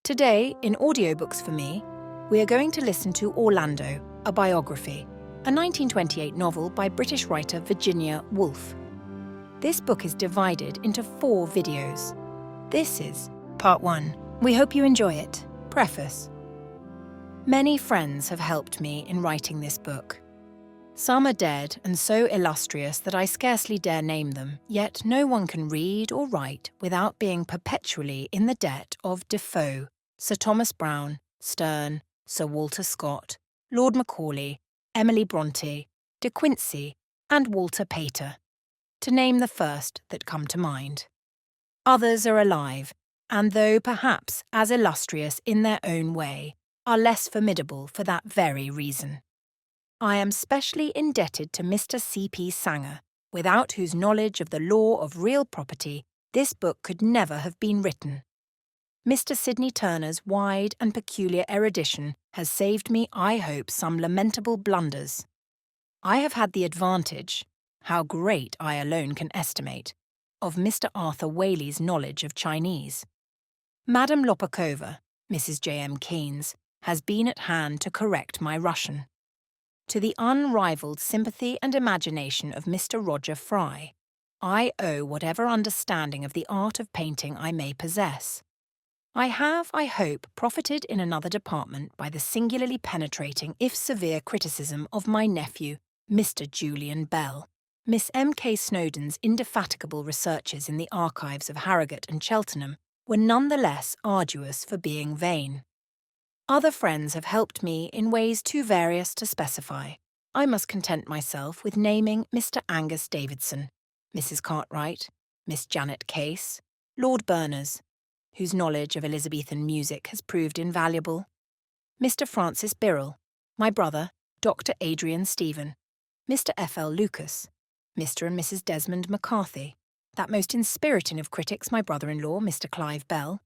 Today, in Audiobooks for Me, we are going to listen to Orlando, a biography, a 1928 novel by British writer Virginia Woolf. This book is divided into 4 videos. This is Part 1. We hope you enjoy it. Preface. Many friends have helped me in writing this book. Some are dead and so illustrious that I scarcely dare name them, yet no one can read or write without being perpetually in the debt of Defoe, Sir Thomas Browne, Sterne, Sir Walter Scott, Lord Macaulay, Emily Bronte, De Quincey, and Walter Pater, to name the first that come to mind. Others are alive, and though perhaps as illustrious in their own way, are less formidable for that very reason. I am specially indebted to Mr. C.P. Sanger, without whose knowledge of the law of real property this book could never have been written. Mr. Sidney Turner's wide and peculiar erudition has saved me, I hope, some lamentable blunders. I have had the advantage, how great I alone can estimate, of Mr. Arthur Waley's knowledge of Chinese. Madame Lopakova, Mrs. J.M. Keynes, has been at hand to correct my Russian. To the unrivalled sympathy and imagination of Mr. Roger Fry, I owe whatever understanding of the art of painting I may possess. I have, I hope, profited in another department by the singularly penetrating, if severe, criticism of my nephew, Mr. Julian Bell. Miss M.K. Snowdon's indefatigable researches in the archives of Harrogate and Cheltenham were none the less arduous for being vain. Other friends have helped me in ways too various to specify. I must content myself with naming Mr. Angus Davidson, Mrs. Cartwright, Miss Janet Case, Lord Berners, whose knowledge of Elizabethan music has proved invaluable, Mr. Francis Birrell, my brother, Dr. Adrian Stephen, Mr. F.L. Lucas, Mr. and Mrs. Desmond McCarthy, that most inspiriting of critics, my brother-in-law, Mr. Clive Bell,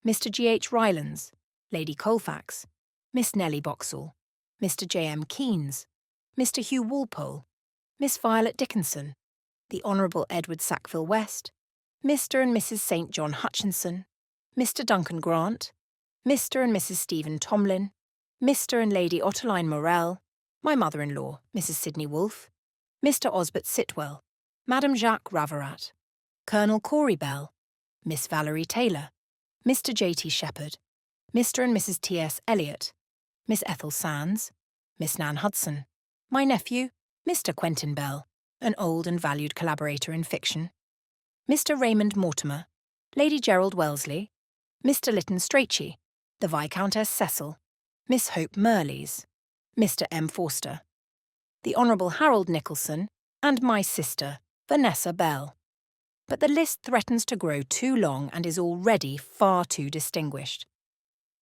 Mr. G.H. Rylands, Lady Colfax, Miss Nellie Boxall, Mr. J.M. Keynes, Mr. Hugh Walpole, Miss Violet Dickinson, the Honourable Edward Sackville West, Mr. and Mrs. St. John Hutchinson, Mr. Duncan Grant, Mr. and Mrs. Stephen Tomlin, Mr. and Lady Ottoline Morell, my mother-in-law, Mrs. Sidney Woolf, Mr. Osbert Sitwell, Madame Jacques Ravarat, Colonel Corey Bell, Miss Valerie Taylor, Mr. J.T. Shepherd, Mr. and Mrs. T.S. Eliot, Miss Ethel Sands, Miss Nan Hudson, my nephew, Mr. Quentin Bell, an old and valued collaborator in fiction, Mr. Raymond Mortimer, Lady Gerald Wellesley, Mr. Lytton Strachey, the Viscountess Cecil, Miss Hope Merleys, Mr. M. Forster, the Honourable Harold Nicholson, and my sister, Vanessa Bell. But the list threatens to grow too long and is already far too distinguished.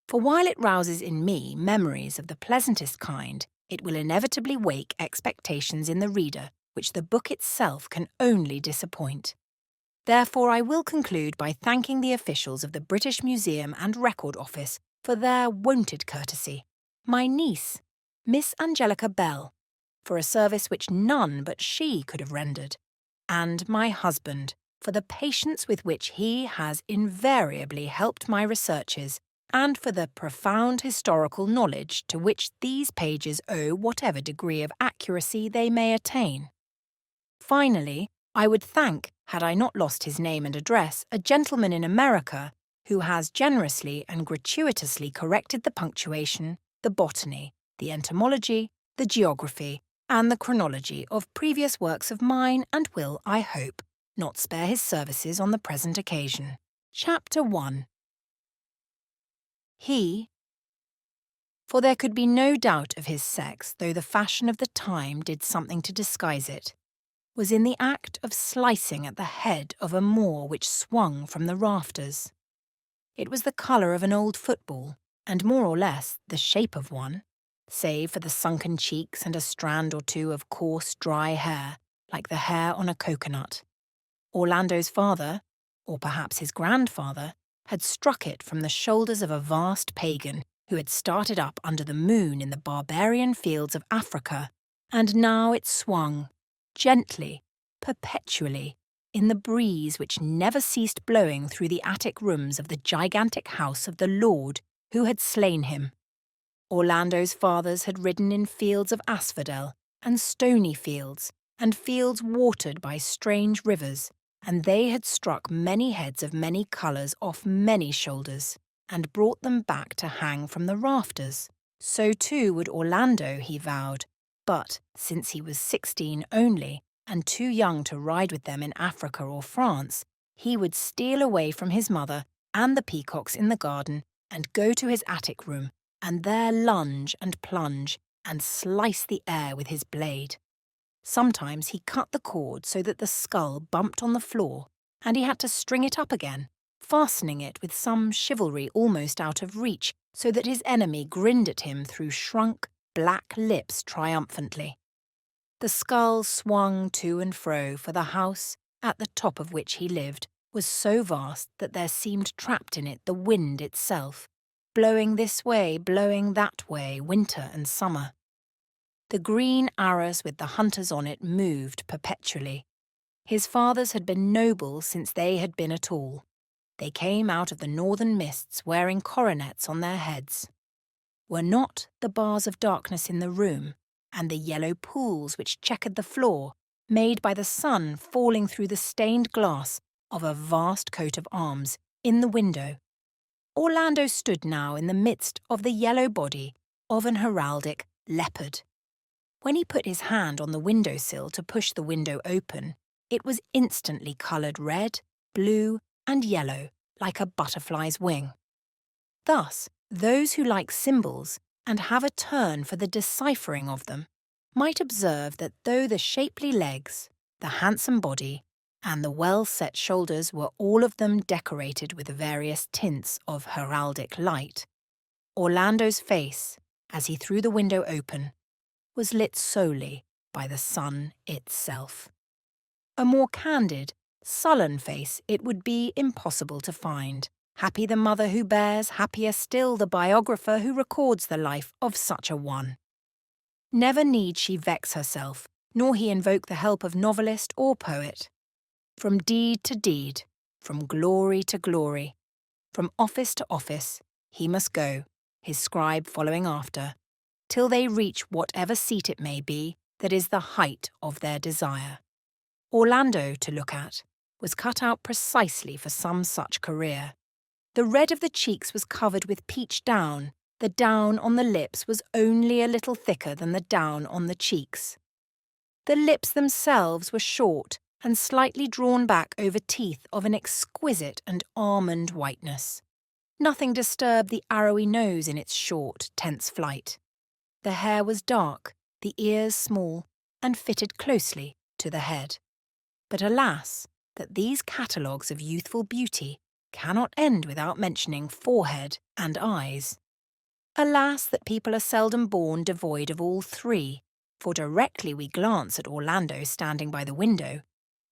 For while it rouses in me memories of the pleasantest kind, it will inevitably wake expectations in the reader which the book itself can only disappoint. Therefore I will conclude by thanking the officials of the British Museum and Record Office for their wonted courtesy, my niece, Miss Angelica Bell, for a service which none but she could have rendered, and my husband for the patience with which he has invariably helped my researches, and for the profound historical knowledge to which these pages owe whatever degree of accuracy they may attain. Finally, I would thank, had I not lost his name and address, a gentleman in America who has generously and gratuitously corrected the punctuation, the botany, the entomology, the geography, and the chronology of previous works of mine, and will, I hope, not spare his services on the present occasion. Chapter 1. He, for there could be no doubt of his sex, though the fashion of the time did something to disguise it, was in the act of slicing at the head of a Moor which swung from the rafters. It was the colour of an old football, and more or less the shape of one, save for the sunken cheeks and a strand or two of coarse, dry hair, like the hair on a coconut. Orlando's father, or perhaps his grandfather, had struck it from the shoulders of a vast pagan who had started up under the moon in the barbarian fields of Africa, and now it swung, gently, perpetually, in the breeze which never ceased blowing through the attic rooms of the gigantic house of the Lord who had slain him. Orlando's fathers had ridden in fields of asphodel and stony fields, and fields watered by strange rivers, and they had struck many heads of many colours off many shoulders, and brought them back to hang from the rafters. So too would Orlando, he vowed, but since he was 16 only, and too young to ride with them in Africa or France, he would steal away from his mother and the peacocks in the garden and go to his attic room, and there lunge and plunge and slice the air with his blade. Sometimes he cut the cord so that the skull bumped on the floor, and he had to string it up again, fastening it with some chivalry almost out of reach, so that his enemy grinned at him through shrunk, black lips triumphantly. The skull swung to and fro, for the house, at the top of which he lived, was so vast that there seemed trapped in it the wind itself, blowing this way, blowing that way, winter and summer. The green arras with the hunters on it moved perpetually. His fathers had been noble since they had been at all. They came out of the northern mists wearing coronets on their heads. Were not the bars of darkness in the room, and the yellow pools which checkered the floor, made by the sun falling through the stained glass of a vast coat of arms, in the window? Orlando stood now in the midst of the yellow body of an heraldic leopard. When he put his hand on the window-sill to push the window open, it was instantly coloured red, blue, and yellow, like a butterfly's wing. Thus, those who like symbols and have a turn for the deciphering of them might observe that though the shapely legs, the handsome body, and the well-set shoulders were all of them decorated with various tints of heraldic light, Orlando's face, as he threw the window open, was lit solely by the sun itself. A more candid, sullen face it would be impossible to find. Happy the mother who bears, happier still the biographer who records the life of such a one. Never need she vex herself, nor he invoke the help of novelist or poet. From deed to deed, from glory to glory, from office to office, he must go, his scribe following after, till they reach whatever seat it may be that is the height of their desire. Orlando, to look at, was cut out precisely for some such career. The red of the cheeks was covered with peach down, the down on the lips was only a little thicker than the down on the cheeks. The lips themselves were short and slightly drawn back over teeth of an exquisite and almond whiteness. Nothing disturbed the arrowy nose in its short, tense flight. The hair was dark, the ears small, and fitted closely to the head. But alas, that these catalogues of youthful beauty cannot end without mentioning forehead and eyes. Alas, that people are seldom born devoid of all three, for directly we glance at Orlando standing by the window,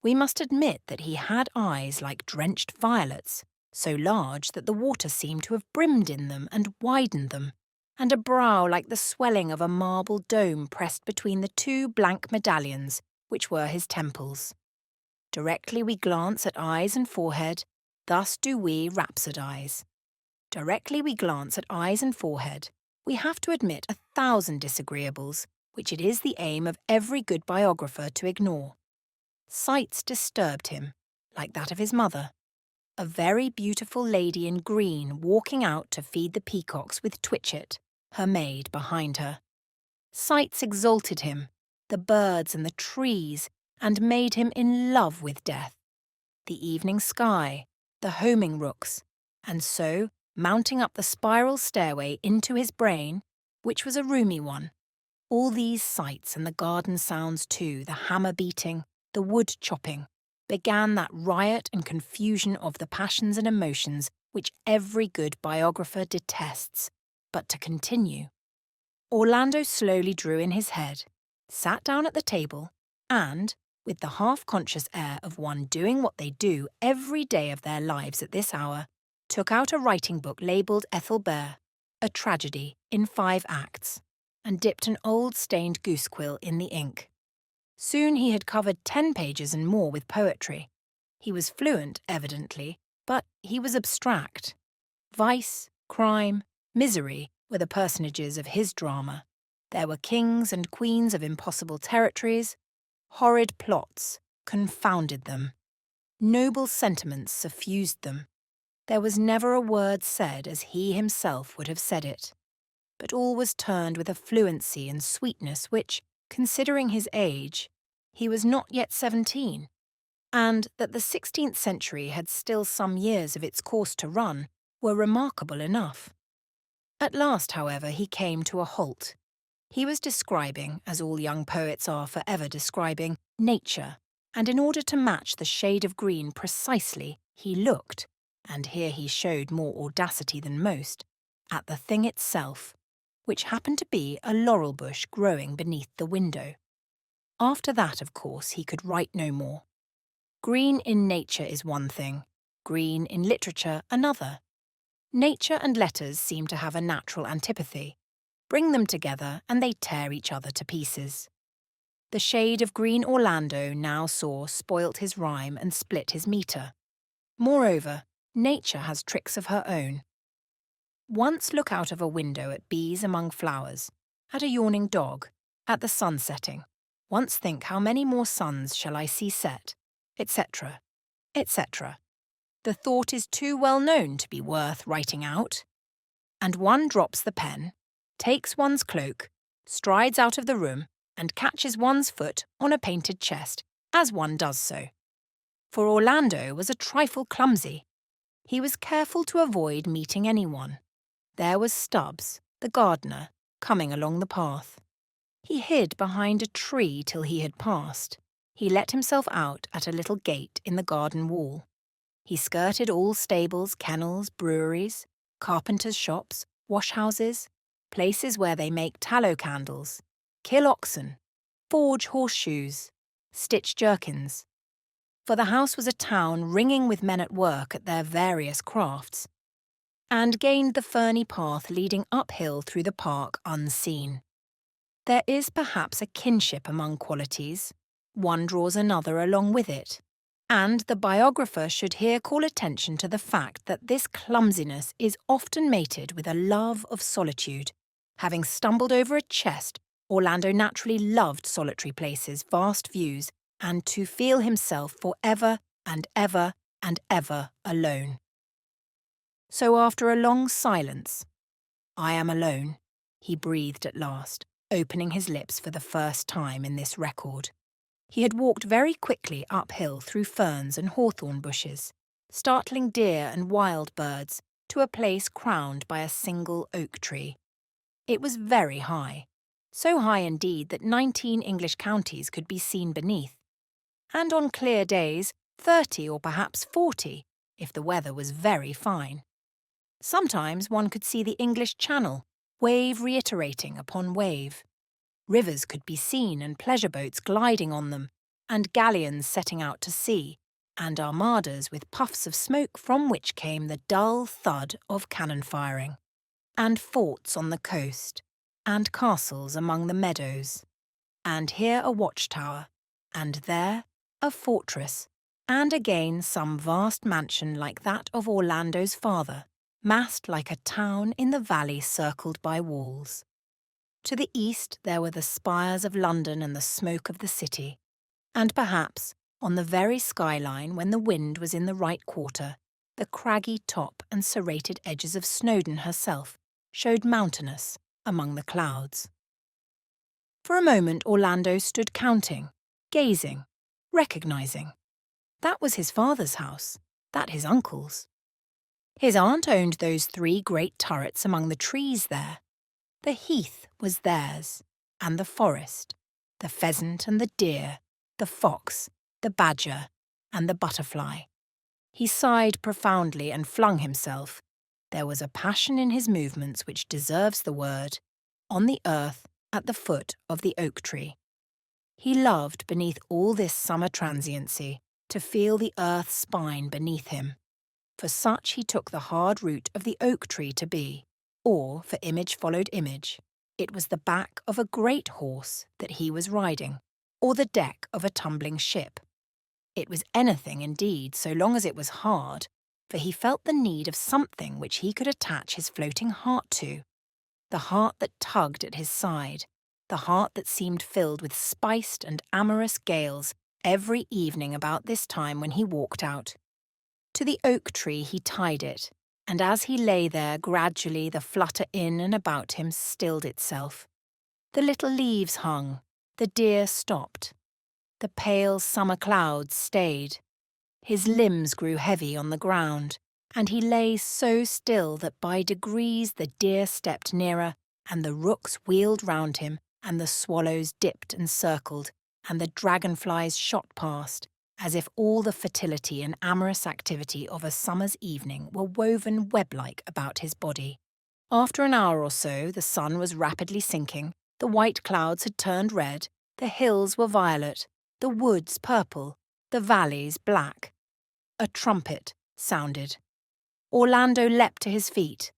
we must admit that he had eyes like drenched violets, so large that the water seemed to have brimmed in them and widened them, and a brow like the swelling of a marble dome pressed between the two blank medallions which were his temples. Directly we glance at eyes and forehead, thus do we rhapsodize. Directly we glance at eyes and forehead, we have to admit 1,000 disagreeables, which it is the aim of every good biographer to ignore. Sights disturbed him, like that of his mother. A very beautiful lady in green walking out to feed the peacocks with Twitchett, her maid, behind her. Sights exalted him, the birds and the trees, and made him in love with death. The evening sky, the homing rooks, and so, mounting up the spiral stairway into his brain, which was a roomy one, all these sights and the garden sounds too, the hammer beating, the wood chopping, began that riot and confusion of the passions and emotions which every good biographer detests. But to continue, Orlando slowly drew in his head, sat down at the table, and, with the half-conscious air of one doing what they do every day of their lives at this hour, took out a writing book labelled Ethelbert, a tragedy in 5 acts, and dipped an old stained goose-quill in the ink. Soon he had covered 10 pages and more with poetry, He was fluent, evidently, but he was abstract. Vice, crime, misery were the personages of his drama. There were kings and queens of impossible territories. Horrid plots confounded them. Noble sentiments suffused them. There was never a word said as he himself would have said it, but all was turned with a fluency and sweetness which, considering his age, he was not yet 17, and that the 16th century had still some years of its course to run, were remarkable enough. At last, however, he came to a halt. He was describing, as all young poets are forever describing, nature, and in order to match the shade of green precisely, he looked, and here he showed more audacity than most, at the thing itself, which happened to be a laurel bush growing beneath the window. After that, of course, he could write no more. Green in nature is one thing, green in literature another. Nature and letters seem to have a natural antipathy. Bring them together and they tear each other to pieces. The shade of green Orlando now saw spoilt his rhyme and split his metre. Moreover, nature has tricks of her own. Once look out of a window at bees among flowers, at a yawning dog, at the sun setting. Once think how many more suns shall I see set, etc., etc. The thought is too well known to be worth writing out. And one drops the pen, takes one's cloak, strides out of the room, and catches one's foot on a painted chest, as one does so. For Orlando was a trifle clumsy. He was careful to avoid meeting anyone. There was Stubbs, the gardener, coming along the path. He hid behind a tree till he had passed. He let himself out at a little gate in the garden wall. He skirted all stables, kennels, breweries, carpenters' shops, wash-houses, places where they make tallow candles, kill oxen, forge horseshoes, stitch jerkins. For the house was a town ringing with men at work at their various crafts, and gained the ferny path leading uphill through the park unseen. There is perhaps a kinship among qualities. One draws another along with it. And the biographer should here call attention to the fact that this clumsiness is often mated with a love of solitude. Having stumbled over a chest, Orlando naturally loved solitary places, vast views, and to feel himself for ever and ever and ever alone. So after a long silence, "I am alone," he breathed at last, opening his lips for the first time in this record. He had walked very quickly uphill through ferns and hawthorn bushes, startling deer and wild birds, to a place crowned by a single oak tree. It was very high, so high indeed that 19 English counties could be seen beneath, and on clear days 30 or perhaps 40, if the weather was very fine. Sometimes one could see the English Channel, wave reiterating upon wave. Rivers could be seen and pleasure boats gliding on them, and galleons setting out to sea, and armadas with puffs of smoke from which came the dull thud of cannon firing, and forts on the coast, and castles among the meadows, and here a watchtower, and there a fortress, and again some vast mansion like that of Orlando's father, massed like a town in the valley circled by walls. To the east there were the spires of London and the smoke of the city, and perhaps, on the very skyline when the wind was in the right quarter, the craggy top and serrated edges of Snowdon herself showed mountainous among the clouds. For a moment Orlando stood counting, gazing, recognising. That was his father's house, that his uncle's. His aunt owned those 3 great turrets among the trees there. The heath was theirs, and the forest, the pheasant and the deer, the fox, the badger, and the butterfly. He sighed profoundly and flung himself. There was a passion in his movements which deserves the word, on the earth at the foot of the oak tree. He loved, beneath all this summer transiency, to feel the earth's spine beneath him. For such he took the hard root of the oak tree to be. Or, for image followed image, it was the back of a great horse that he was riding, or the deck of a tumbling ship. It was anything indeed, so long as it was hard, for he felt the need of something which he could attach his floating heart to, the heart that tugged at his side, the heart that seemed filled with spiced and amorous gales every evening about this time when he walked out. To the oak tree he tied it, and as he lay there gradually the flutter in and about him stilled itself. The little leaves hung, the deer stopped. The pale summer clouds stayed. His limbs grew heavy on the ground, and he lay so still that by degrees the deer stepped nearer, and the rooks wheeled round him, and the swallows dipped and circled, and the dragonflies shot past, as if all the fertility and amorous activity of a summer's evening were woven web-like about his body. After an hour or so, the sun was rapidly sinking, the white clouds had turned red, the hills were violet, the woods purple, the valleys black. A trumpet sounded. Orlando leapt to his feet.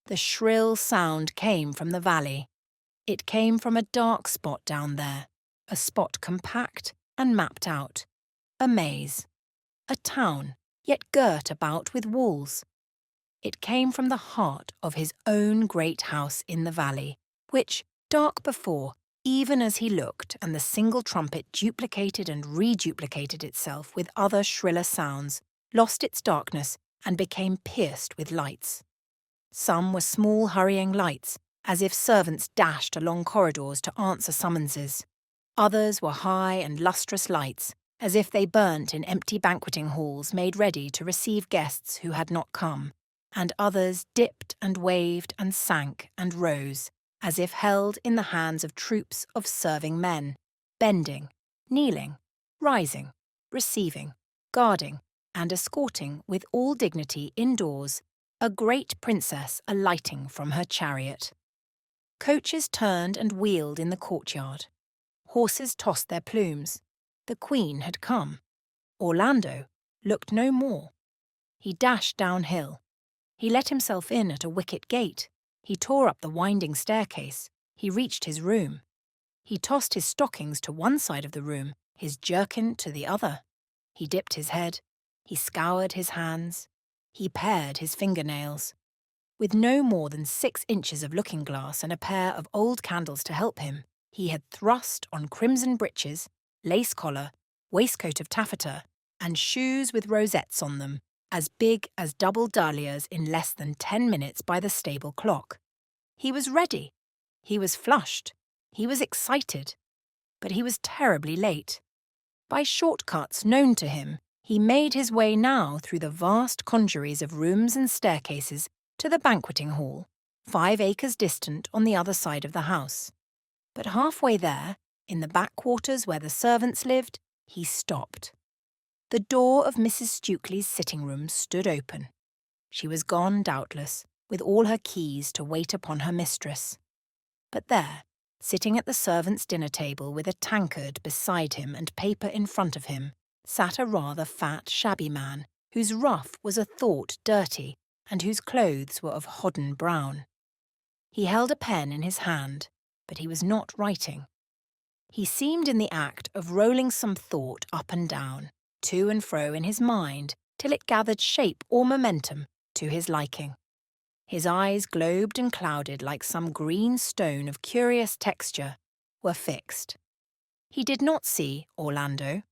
The shrill sound came from the valley. It came from a dark spot down there, a spot compact and mapped out. A maze. A town, yet girt about with walls. It came from the heart of his own great house in the valley, which, dark before, even as he looked and the single trumpet duplicated and reduplicated itself with other shriller sounds, lost its darkness and became pierced with lights. Some were small hurrying lights, as if servants dashed along corridors to answer summonses. Others were high and lustrous lights, as if they burnt in empty banqueting halls made ready to receive guests who had not come, and others dipped and waved and sank and rose, as if held in the hands of troops of serving men, bending, kneeling, rising, receiving, guarding, and escorting with all dignity indoors a great princess alighting from her chariot. Coaches turned and wheeled in the courtyard. Horses tossed their plumes. The Queen had come. Orlando looked no more. He dashed downhill. He let himself in at a wicket gate. He tore up the winding staircase. He reached his room. He tossed his stockings to one side of the room, his jerkin to the other. He dipped his head. He scoured his hands. He pared his fingernails. With no more than 6 inches of looking-glass and a pair of old candles to help him, he had thrust on crimson breeches, lace collar, waistcoat of taffeta, and shoes with rosettes on them, as big as double dahlias in less than 10 minutes by the stable clock. He was ready. He was flushed. He was excited. But he was terribly late. By shortcuts known to him, he made his way now through the vast congeries of rooms and staircases to the banqueting hall, 5 acres distant on the other side of the house. But halfway there, in the backwaters where the servants lived, he stopped. The door of Mrs. Stukely's sitting room stood open. She was gone, doubtless, with all her keys to wait upon her mistress. But there, sitting at the servants' dinner table with a tankard beside him and paper in front of him, sat a rather fat, shabby man, whose ruff was a thought dirty, and whose clothes were of hodden brown. He held a pen in his hand, but he was not writing. He seemed in the act of rolling some thought up and down, to and fro in his mind, till it gathered shape or momentum to his liking. His eyes, globed and clouded like some green stone of curious texture, were fixed. He did not see Orlando.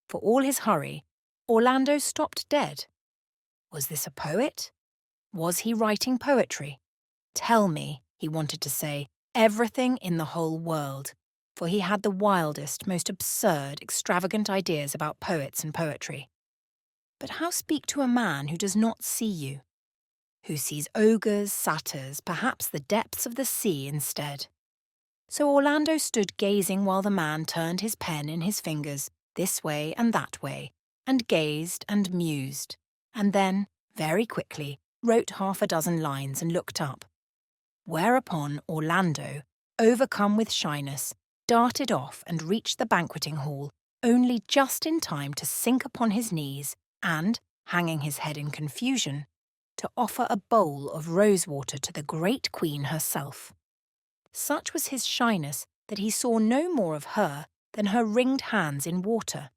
For all his hurry, Orlando stopped dead. Was this a poet? Was he writing poetry? Tell me, he wanted to say, everything in the whole world, for he had the wildest, most absurd, extravagant ideas about poets and poetry. But how speak to a man who does not see you? Who sees ogres, satyrs, perhaps the depths of the sea instead? So Orlando stood gazing while the man turned his pen in his fingers, this way and that way, and gazed and mused, and then, very quickly, wrote 6 lines and looked up. Whereupon Orlando, overcome with shyness, darted off and reached the banqueting hall, only just in time to sink upon his knees and, hanging his head in confusion, to offer a bowl of rosewater to the great Queen herself. Such was his shyness that he saw no more of her than her ringed hands in water.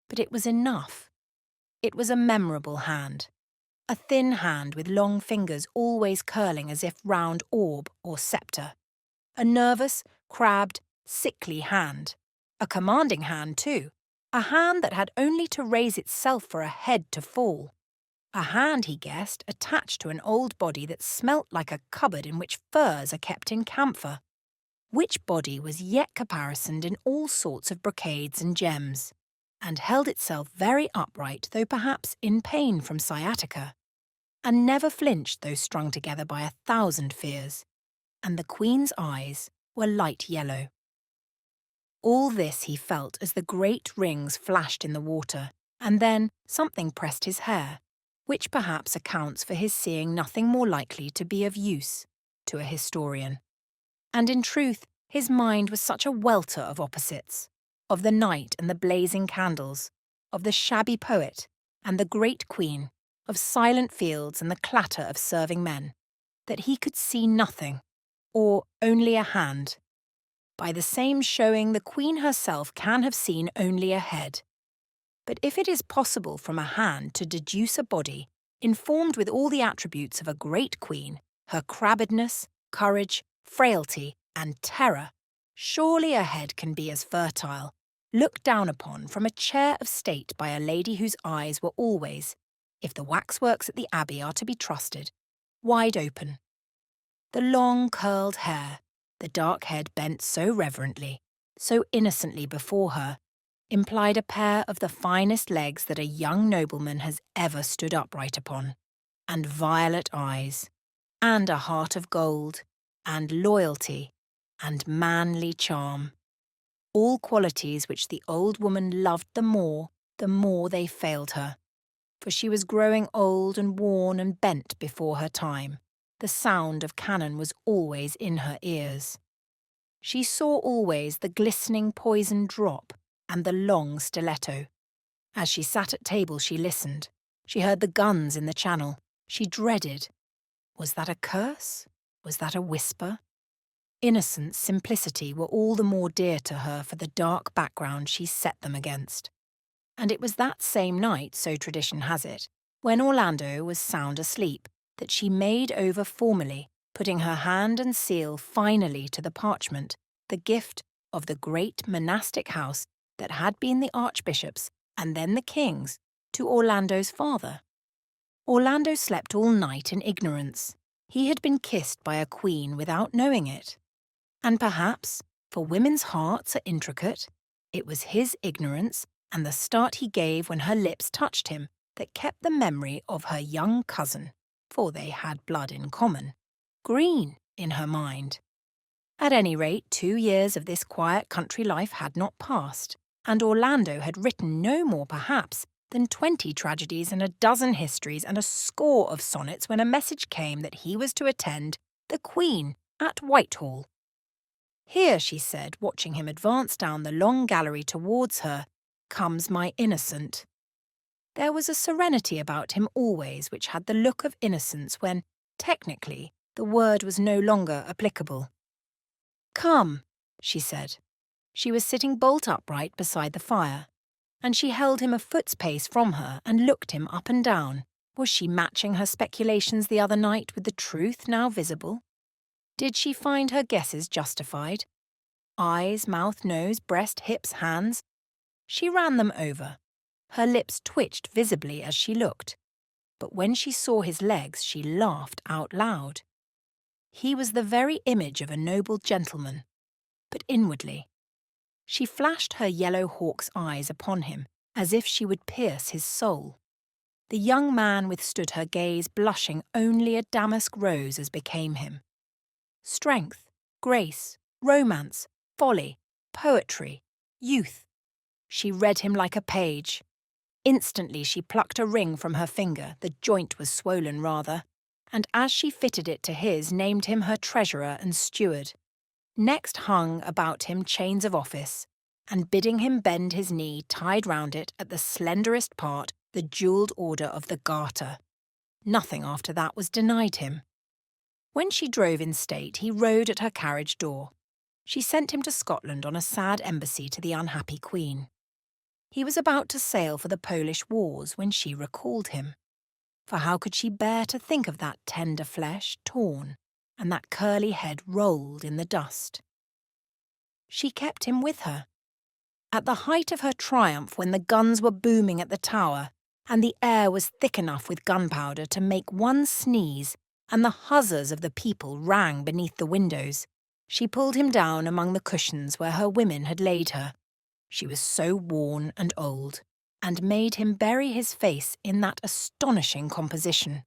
But it was enough. It was a memorable hand. A thin hand with long fingers always curling as if round orb or sceptre. A nervous, crabbed, sickly hand. A commanding hand, too. A hand that had only to raise itself for a head to fall. A hand, he guessed, attached to an old body that smelt like a cupboard in which furs are kept in camphor. Which body was yet caparisoned in all sorts of brocades and gems, and held itself very upright, though perhaps in pain from sciatica, and never flinched though strung together by 1,000 fears, and the Queen's eyes were light yellow. All this he felt as the great rings flashed in the water, and then something pressed his hair, which perhaps accounts for his seeing nothing more likely to be of use to a historian. And in truth, his mind was such a welter of opposites, of the night and the blazing candles, of the shabby poet and the great Queen, of silent fields and the clatter of serving men, that he could see nothing, or only a hand. By the same showing, the Queen herself can have seen only a head. But if it is possible from a hand to deduce a body, informed with all the attributes of a great Queen, her crabbedness, courage, frailty, and terror, surely a head can be as fertile, looked down upon from a chair of state by a lady whose eyes were always, if the waxworks at the Abbey are to be trusted, wide open. The long curled hair, the dark head bent so reverently, so innocently before her, implied a pair of the finest legs that a young nobleman has ever stood upright upon, and violet eyes, and a heart of gold, and loyalty, and manly charm. All qualities which the old woman loved the more they failed her. For she was growing old and worn and bent before her time. The sound of cannon was always in her ears. She saw always the glistening poisoned drop and the long stiletto. As she sat at table she listened. She heard the guns in the Channel. She dreaded. Was that a curse? Was that a whisper? Innocence, simplicity were all the more dear to her for the dark background she set them against. And it was that same night, so tradition has it, when Orlando was sound asleep, that she made over formally, putting her hand and seal finally to the parchment, the gift of the great monastic house that had been the Archbishop's and then the King's to Orlando's father. Orlando slept all night in ignorance. He had been kissed by a queen without knowing it. And perhaps, for women's hearts are intricate, it was his ignorance and the start he gave when her lips touched him that kept the memory of her young cousin, for they had blood in common, green in her mind. At any rate, 2 years of this quiet country life had not passed, and Orlando had written no more perhaps than 20 tragedies and a dozen histories and a score of sonnets when a message came that he was to attend the Queen at Whitehall. "Here," she said, watching him advance down the long gallery towards her, "comes my innocent." There was a serenity about him always which had the look of innocence when, technically, the word was no longer applicable. "Come," she said. She was sitting bolt upright beside the fire, and she held him a foot's pace from her and looked him up and down. Was she matching her speculations the other night with the truth now visible? Did she find her guesses justified? Eyes, mouth, nose, breast, hips, hands. She ran them over. Her lips twitched visibly as she looked. But when she saw his legs, she laughed out loud. He was the very image of a noble gentleman. But inwardly, she flashed her yellow hawk's eyes upon him as if she would pierce his soul. The young man withstood her gaze, blushing only a damask rose as became him. Strength, grace, romance, folly, poetry, youth. She read him like a page. Instantly she plucked a ring from her finger, the joint was swollen rather, and as she fitted it to his, named him her treasurer and steward. Next hung about him chains of office, and bidding him bend his knee, tied round it at the slenderest part the jewelled order of the Garter. Nothing after that was denied him. When she drove in state, he rode at her carriage door. She sent him to Scotland on a sad embassy to the unhappy Queen. He was about to sail for the Polish wars when she recalled him. For how could she bear to think of that tender flesh torn and that curly head rolled in the dust? She kept him with her. At the height of her triumph, when the guns were booming at the tower and the air was thick enough with gunpowder to make one sneeze and the huzzas of the people rang beneath the windows, she pulled him down among the cushions where her women had laid her. She was so worn and old, and made him bury his face in that astonishing composition.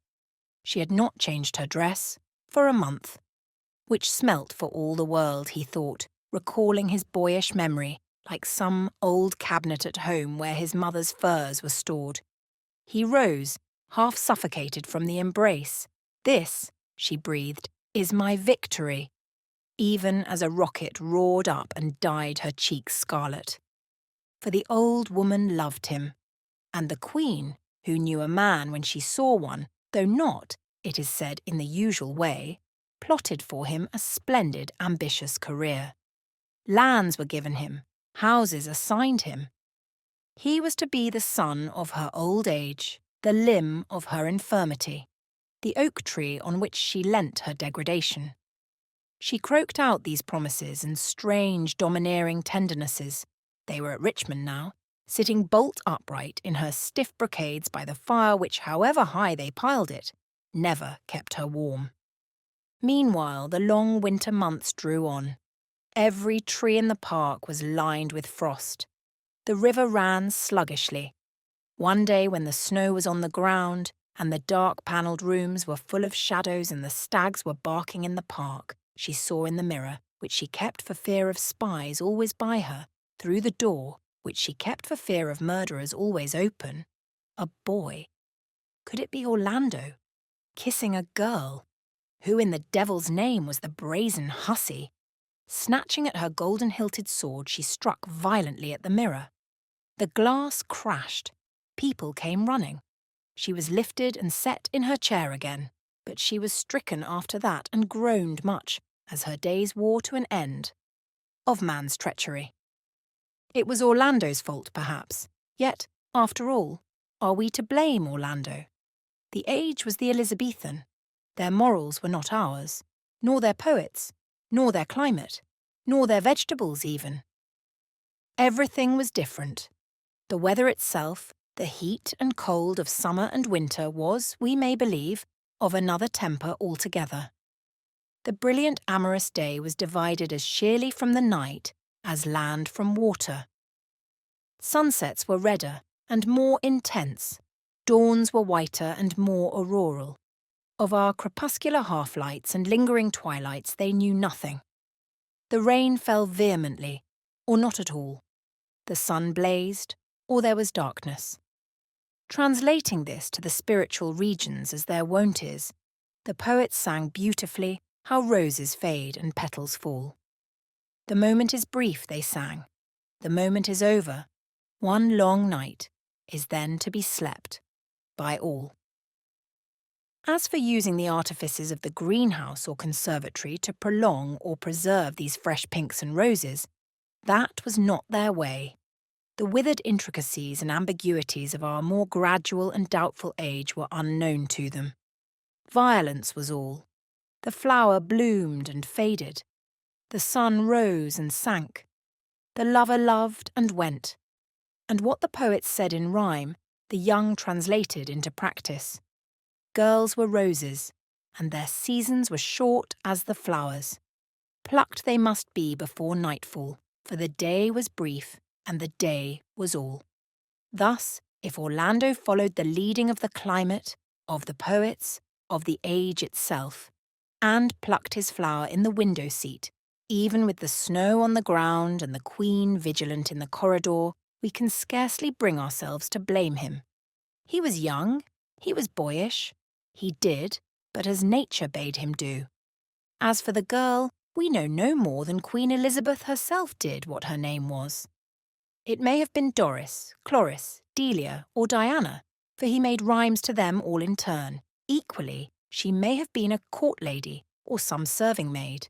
She had not changed her dress for a month, which smelt for all the world, he thought, recalling his boyish memory, like some old cabinet at home where his mother's furs were stored. He rose, half suffocated from the embrace. "This," she breathed, "is my victory," even as a rocket roared up and dyed her cheeks scarlet. For the old woman loved him, and the Queen, who knew a man when she saw one, though not, it is said, in the usual way, plotted for him a splendid, ambitious career. Lands were given him, houses assigned him. He was to be the son of her old age, the limb of her infirmity, the oak tree on which she leant her degradation. She croaked out these promises and strange, domineering tendernesses. They were at Richmond now, sitting bolt upright in her stiff brocades by the fire which, however high they piled it, never kept her warm. Meanwhile, the long winter months drew on. Every tree in the park was lined with frost. The river ran sluggishly. One day, when the snow was on the ground and the dark panelled rooms were full of shadows and the stags were barking in the park, she saw in the mirror, which she kept for fear of spies always by her, through the door, which she kept for fear of murderers always open, a boy. Could it be Orlando, kissing a girl? Who in the devil's name was the brazen hussy? Snatching at her golden-hilted sword, she struck violently at the mirror. The glass crashed. People came running. She was lifted and set in her chair again, but she was stricken after that and groaned much, as her days wore to an end, of man's treachery. It was Orlando's fault, perhaps. Yet, after all, are we to blame Orlando? The age was the Elizabethan. Their morals were not ours, nor their poets, nor their climate, nor their vegetables even. Everything was different. The weather itself, the heat and cold of summer and winter was, we may believe, of another temper altogether. The brilliant amorous day was divided as sheerly from the night as land from water. Sunsets were redder and more intense. Dawns were whiter and more auroral. Of our crepuscular half-lights and lingering twilights they knew nothing. The rain fell vehemently, or not at all. The sun blazed, or there was darkness. Translating this to the spiritual regions as their wont is, the poets sang beautifully how roses fade and petals fall. The moment is brief, they sang. The moment is over. One long night is then to be slept by all. As for using the artifices of the greenhouse or conservatory to prolong or preserve these fresh pinks and roses, that was not their way. The withered intricacies and ambiguities of our more gradual and doubtful age were unknown to them. Violence was all. The flower bloomed and faded. The sun rose and sank. The lover loved and went. And what the poets said in rhyme, the young translated into practice. Girls were roses, and their seasons were short as the flowers. Plucked they must be before nightfall, for the day was brief, and the day was all. Thus, if Orlando followed the leading of the climate, of the poets, of the age itself, and plucked his flower in the window-seat, even with the snow on the ground and the Queen vigilant in the corridor, we can scarcely bring ourselves to blame him. He was young, he was boyish, he did, but as nature bade him do. As for the girl, we know no more than Queen Elizabeth herself did what her name was. It may have been Doris, Cloris, Delia, or Diana, for he made rhymes to them all in turn. Equally, she may have been a court lady or some serving maid.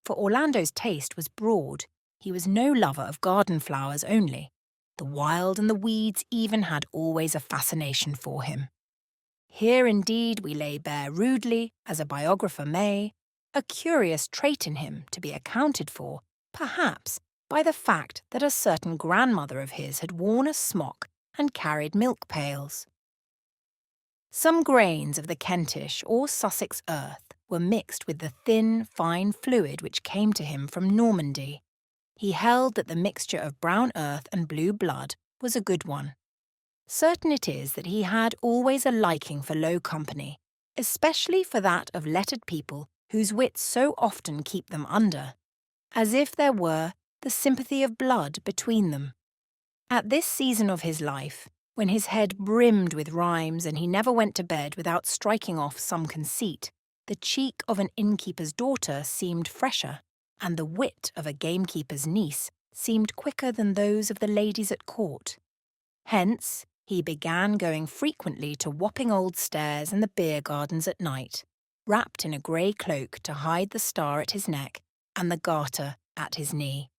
For Orlando's taste was broad. He was no lover of garden flowers only. The wild and the weeds even had always a fascination for him. Here indeed we lay bare rudely, as a biographer may, a curious trait in him to be accounted for, perhaps, by the fact that a certain grandmother of his had worn a smock and carried milk pails. Some grains of the Kentish or Sussex earth were mixed with the thin, fine fluid which came to him from Normandy. He held that the mixture of brown earth and blue blood was a good one. Certain it is that he had always a liking for low company, especially for that of lettered people whose wits so often keep them under, as if there were the sympathy of blood between them. At this season of his life, when his head brimmed with rhymes and he never went to bed without striking off some conceit, the cheek of an innkeeper's daughter seemed fresher, and the wit of a gamekeeper's niece seemed quicker than those of the ladies at court. Hence, he began going frequently to Wapping Old Stairs and the beer gardens at night, wrapped in a grey cloak to hide the star at his neck and the garter at his knee.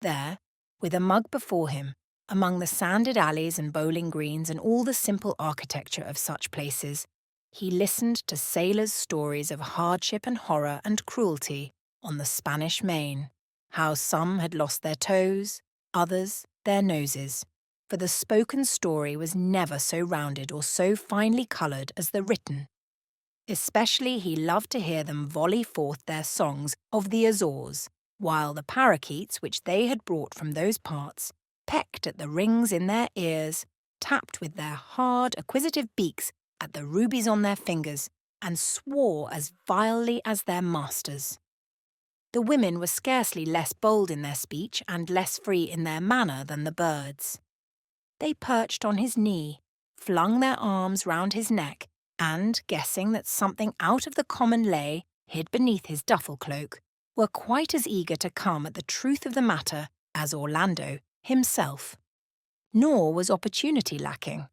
There, with a mug before him, among the sanded alleys and bowling greens and all the simple architecture of such places, he listened to sailors' stories of hardship and horror and cruelty on the Spanish Main, how some had lost their toes, others their noses, for the spoken story was never so rounded or so finely coloured as the written. Especially he loved to hear them volley forth their songs of the Azores, while the parakeets which they had brought from those parts pecked at the rings in their ears, tapped with their hard, acquisitive beaks at the rubies on their fingers, and swore as vilely as their masters. The women were scarcely less bold in their speech and less free in their manner than the birds. They perched on his knee, flung their arms round his neck, and, guessing that something out of the common lay hid beneath his duffel cloak, were quite as eager to come at the truth of the matter as Orlando himself. Nor was opportunity lacking.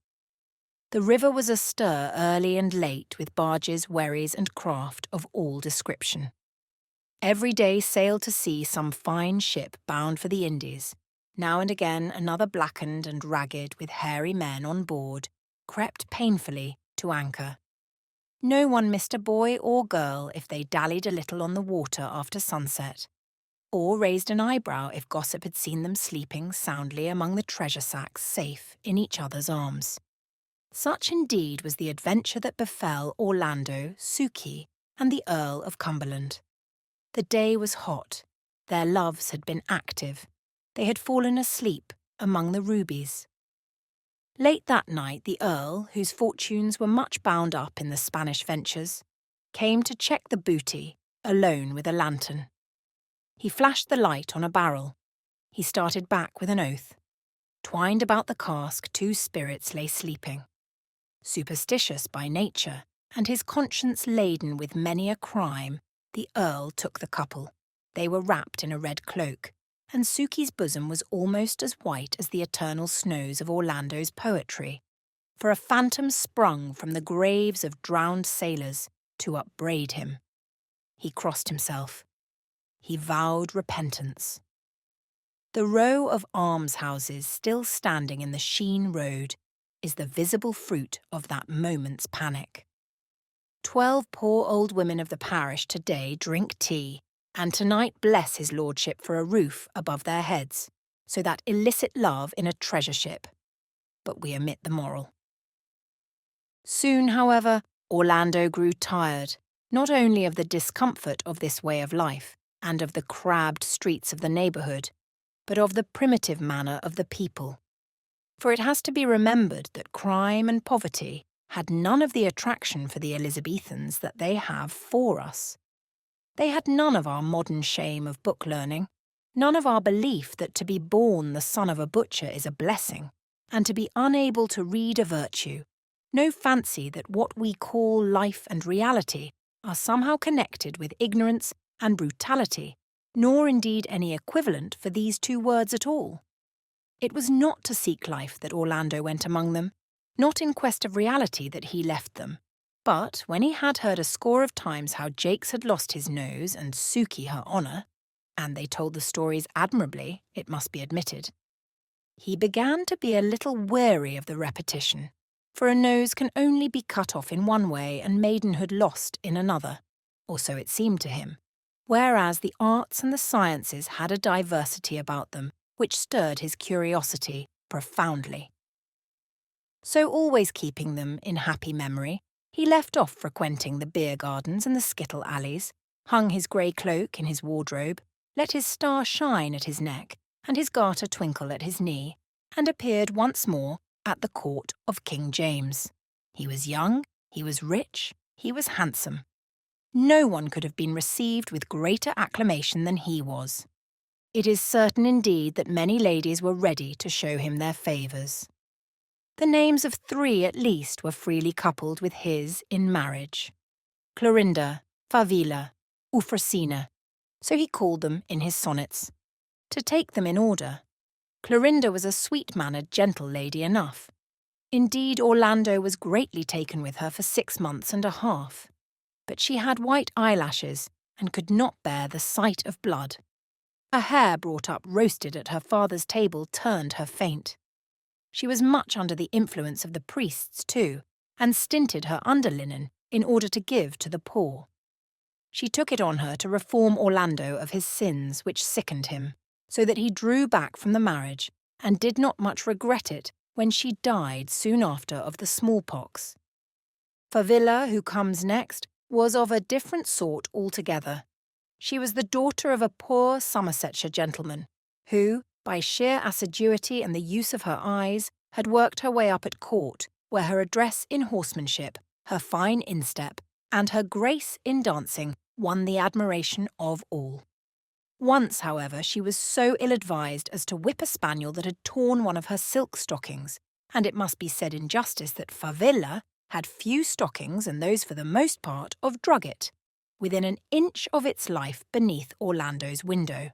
The river was astir early and late with barges, wherries, and craft of all description. Every day sailed to sea some fine ship bound for the Indies. Now and again another blackened and ragged with hairy men on board crept painfully to anchor. No one missed a boy or girl if they dallied a little on the water after sunset, or raised an eyebrow if gossip had seen them sleeping soundly among the treasure sacks safe in each other's arms. Such indeed was the adventure that befell Orlando, Suki, and the Earl of Cumberland. The day was hot, their loves had been active, they had fallen asleep among the rubies. Late that night the Earl, whose fortunes were much bound up in the Spanish ventures, came to check the booty, alone with a lantern. He flashed the light on a barrel. He started back with an oath. Twined about the cask 2 spirits lay sleeping. Superstitious by nature, and his conscience laden with many a crime, the Earl took the couple. They were wrapped in a red cloak, and Suki's bosom was almost as white as the eternal snows of Orlando's poetry, for a phantom sprung from the graves of drowned sailors to upbraid him. He crossed himself. He vowed repentance. The row of almshouses still standing in the Sheen Road is the visible fruit of that moment's panic. 12 poor old women of the parish today drink tea, and tonight bless his lordship for a roof above their heads, so that illicit love in a treasure ship. But we omit the moral. Soon, however, Orlando grew tired, not only of the discomfort of this way of life, and of the crabbed streets of the neighbourhood, but of the primitive manner of the people. For it has to be remembered that crime and poverty had none of the attraction for the Elizabethans that they have for us. They had none of our modern shame of book learning, none of our belief that to be born the son of a butcher is a blessing, and to be unable to read a virtue, no fancy that what we call life and reality are somehow connected with ignorance and brutality, nor indeed any equivalent for these 2 words at all. It was not to seek life that Orlando went among them, not in quest of reality that he left them. But when he had heard a score of times how Jakes had lost his nose and Suki her honour, and they told the stories admirably, it must be admitted, He began to be a little weary of the repetition, for a nose can only be cut off in one way and maidenhood lost in another, or so it seemed to him, whereas the arts and the sciences had a diversity about them which stirred his curiosity profoundly. So, always keeping them in happy memory, he left off frequenting the beer gardens and the skittle alleys, hung his grey cloak in his wardrobe, let his star shine at his neck, and his garter twinkle at his knee, and appeared once more at the court of King James. He was young, he was rich, he was handsome. No one could have been received with greater acclamation than he was. It is certain indeed that many ladies were ready to show him their favours. The names of 3 at least were freely coupled with his in marriage: Clorinda, Favilla, Euphrosyne, so he called them in his sonnets. To take them in order, Clorinda was a sweet-mannered, gentle lady enough. Indeed, Orlando was greatly taken with her for 6 months and a half. But she had white eyelashes and could not bear the sight of blood. A hare brought up roasted at her father's table turned her faint. She was much under the influence of the priests too, and stinted her underlinen in order to give to the poor. She took it on her to reform Orlando of his sins, which sickened him, so that he drew back from the marriage, and did not much regret it when she died soon after of the smallpox. Favilla, who comes next, was of a different sort altogether. She was the daughter of a poor Somersetshire gentleman, who, by sheer assiduity and the use of her eyes, had worked her way up at court, where her address in horsemanship, her fine instep, and her grace in dancing won the admiration of all. Once, however, she was so ill-advised as to whip a spaniel that had torn one of her silk stockings, and it must be said in justice that Favilla had few stockings, and those for the most part of drugget, within an inch of its life beneath Orlando's window.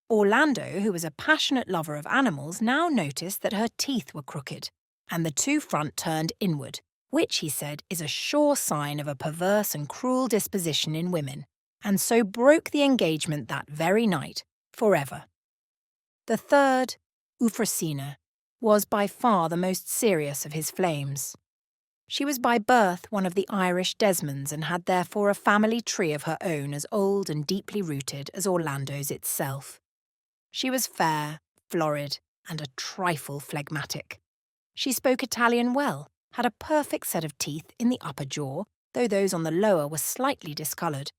Orlando, who was a passionate lover of animals, now noticed that her teeth were crooked, and the 2 front turned inward, which, he said, is a sure sign of a perverse and cruel disposition in women, and so broke the engagement that very night, forever. The 3rd, Euphrosyne, was by far the most serious of his flames. She was by birth one of the Irish Desmonds, and had therefore a family tree of her own as old and deeply rooted as Orlando's itself. She was fair, florid, and a trifle phlegmatic. She spoke Italian well, had a perfect set of teeth in the upper jaw, though those on the lower were slightly discoloured.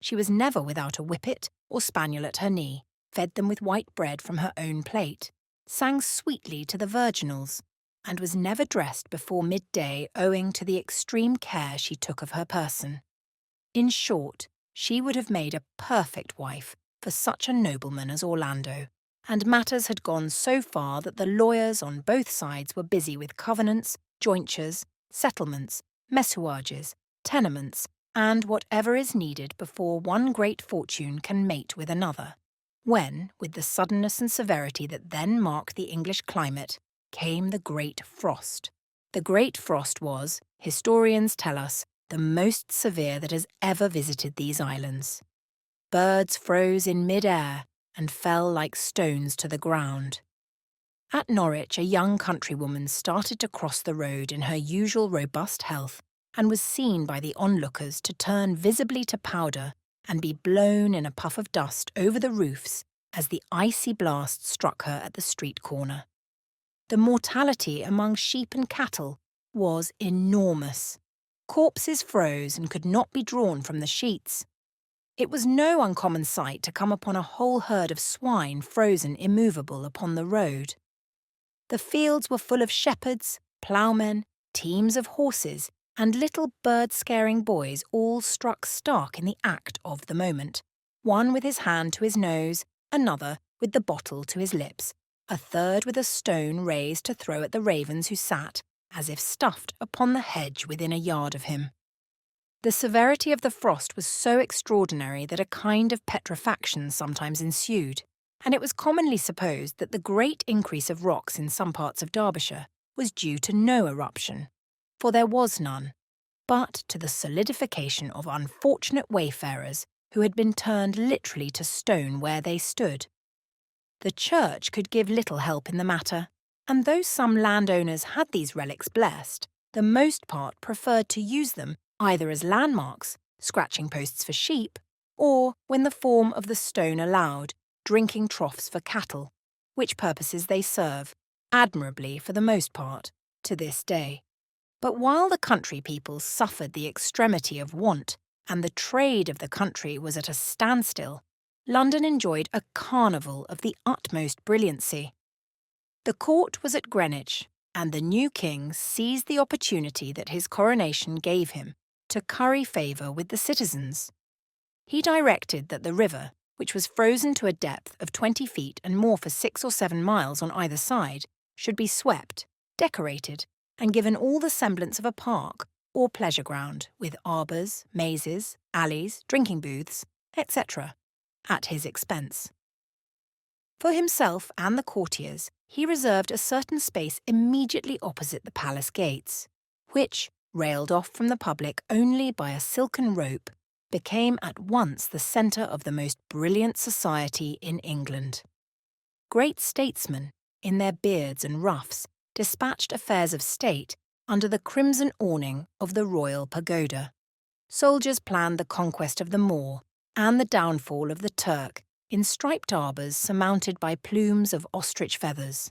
She was never without a whippet or spaniel at her knee, fed them with white bread from her own plate, sang sweetly to the virginals, and was never dressed before midday owing to the extreme care she took of her person. In short, she would have made a perfect wife for such a nobleman as Orlando, and matters had gone so far that the lawyers on both sides were busy with covenants, jointures, settlements, messuages, tenements, and whatever is needed before one great fortune can mate with another, when, with the suddenness and severity that then mark the English climate, came the Great Frost. The Great Frost was, historians tell us, the most severe that has ever visited these islands. Birds froze in mid-air and fell like stones to the ground. At Norwich, a young countrywoman started to cross the road in her usual robust health, and was seen by the onlookers to turn visibly to powder and be blown in a puff of dust over the roofs as the icy blast struck her at the street corner. The mortality among sheep and cattle was enormous. Corpses froze and could not be drawn from the sheets. It was no uncommon sight to come upon a whole herd of swine frozen immovable upon the road. The fields were full of shepherds, ploughmen, teams of horses, and little bird-scaring boys all struck stark in the act of the moment, one with his hand to his nose, another with the bottle to his lips, a third with a stone raised to throw at the ravens who sat, as if stuffed, upon the hedge within a yard of him. The severity of the frost was so extraordinary that a kind of petrifaction sometimes ensued, and it was commonly supposed that the great increase of rocks in some parts of Derbyshire was due to no eruption, for there was none, but to the solidification of unfortunate wayfarers who had been turned literally to stone where they stood. The church could give little help in the matter, and though some landowners had these relics blessed, the most part preferred to use them either as landmarks, scratching posts for sheep, or, when the form of the stone allowed, drinking troughs for cattle, which purposes they serve, admirably for the most part, to this day. But while the country people suffered the extremity of want, and the trade of the country was at a standstill, London enjoyed a carnival of the utmost brilliancy. The court was at Greenwich, and the new king seized the opportunity that his coronation gave him to curry favour with the citizens. He directed that the river, which was frozen to a depth of 20 feet and more for 6 or 7 miles on either side, should be swept, decorated, and given all the semblance of a park or pleasure ground, with arbours, mazes, alleys, drinking booths, etc., at his expense. For himself and the courtiers, he reserved a certain space immediately opposite the palace gates, which, railed off from the public only by a silken rope, became at once the centre of the most brilliant society in England. Great statesmen, in their beards and ruffs, dispatched affairs of state under the crimson awning of the royal pagoda. Soldiers planned the conquest of the Moor and the downfall of the Turk in striped arbours surmounted by plumes of ostrich feathers.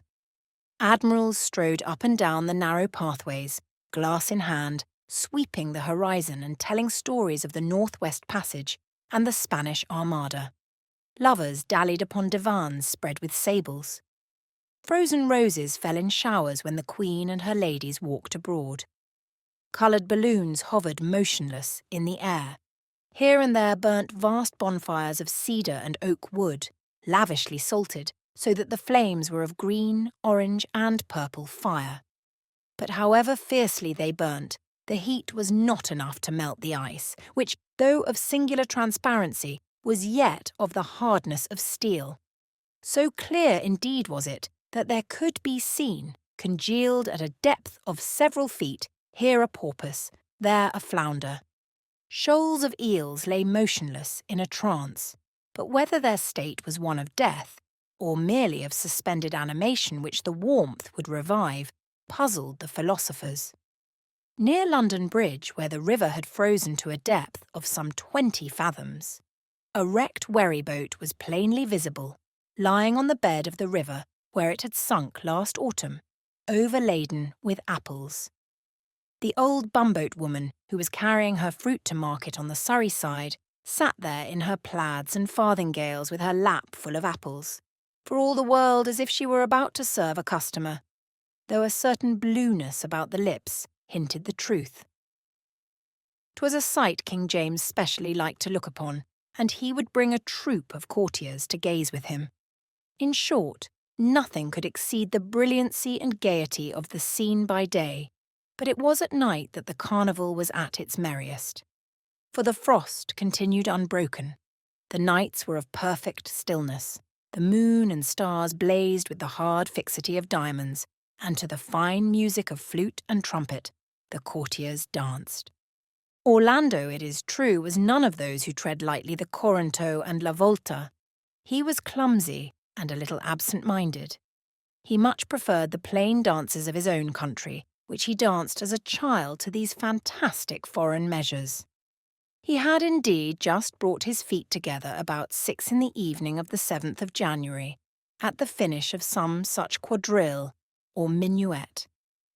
Admirals strode up and down the narrow pathways, glass in hand, sweeping the horizon and telling stories of the North-West Passage and the Spanish Armada. Lovers dallied upon divans spread with sables. Frozen roses fell in showers when the Queen and her ladies walked abroad. Coloured balloons hovered motionless in the air. Here and there burnt vast bonfires of cedar and oak wood, lavishly salted, so that the flames were of green, orange, and purple fire. But however fiercely they burnt, the heat was not enough to melt the ice, which, though of singular transparency, was yet of the hardness of steel. So clear indeed was it that there could be seen, congealed at a depth of several feet, here a porpoise, there a flounder. Shoals of eels lay motionless in a trance, but whether their state was one of death, or merely of suspended animation which the warmth would revive, puzzled the philosophers. Near London Bridge, where the river had frozen to a depth of some 20 fathoms, a wrecked wherry-boat was plainly visible, lying on the bed of the river where it had sunk last autumn, overladen with apples. The old bumboat woman, who was carrying her fruit to market on the Surrey side, sat there in her plaids and farthingales with her lap full of apples, for all the world as if she were about to serve a customer, though a certain blueness about the lips hinted the truth. 'Twas a sight King James specially liked to look upon, and he would bring a troop of courtiers to gaze with him. In short, nothing could exceed the brilliancy and gaiety of the scene by day, but it was at night that the carnival was at its merriest. For the frost continued unbroken, the nights were of perfect stillness, the moon and stars blazed with the hard fixity of diamonds, and to the fine music of flute and trumpet, the courtiers danced. Orlando, it is true, was none of those who tread lightly the Coranto and la Volta. He was clumsy and a little absent-minded. He much preferred the plain dances of his own country, which he danced as a child, to these fantastic foreign measures. He had indeed just brought his feet together about 6 in the evening of the 7th of January, at the finish of some such quadrille or minuet,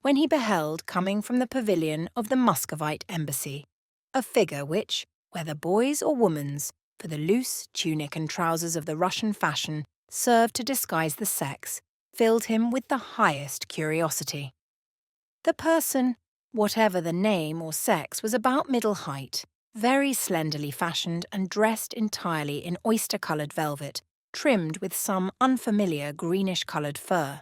when he beheld coming from the pavilion of the Muscovite embassy a figure which, whether boy's or woman's, for the loose tunic and trousers of the Russian fashion served to disguise the sex, filled him with the highest curiosity. The person, whatever the name or sex, was about middle height, very slenderly fashioned and dressed entirely in oyster-coloured velvet, trimmed with some unfamiliar greenish-coloured fur.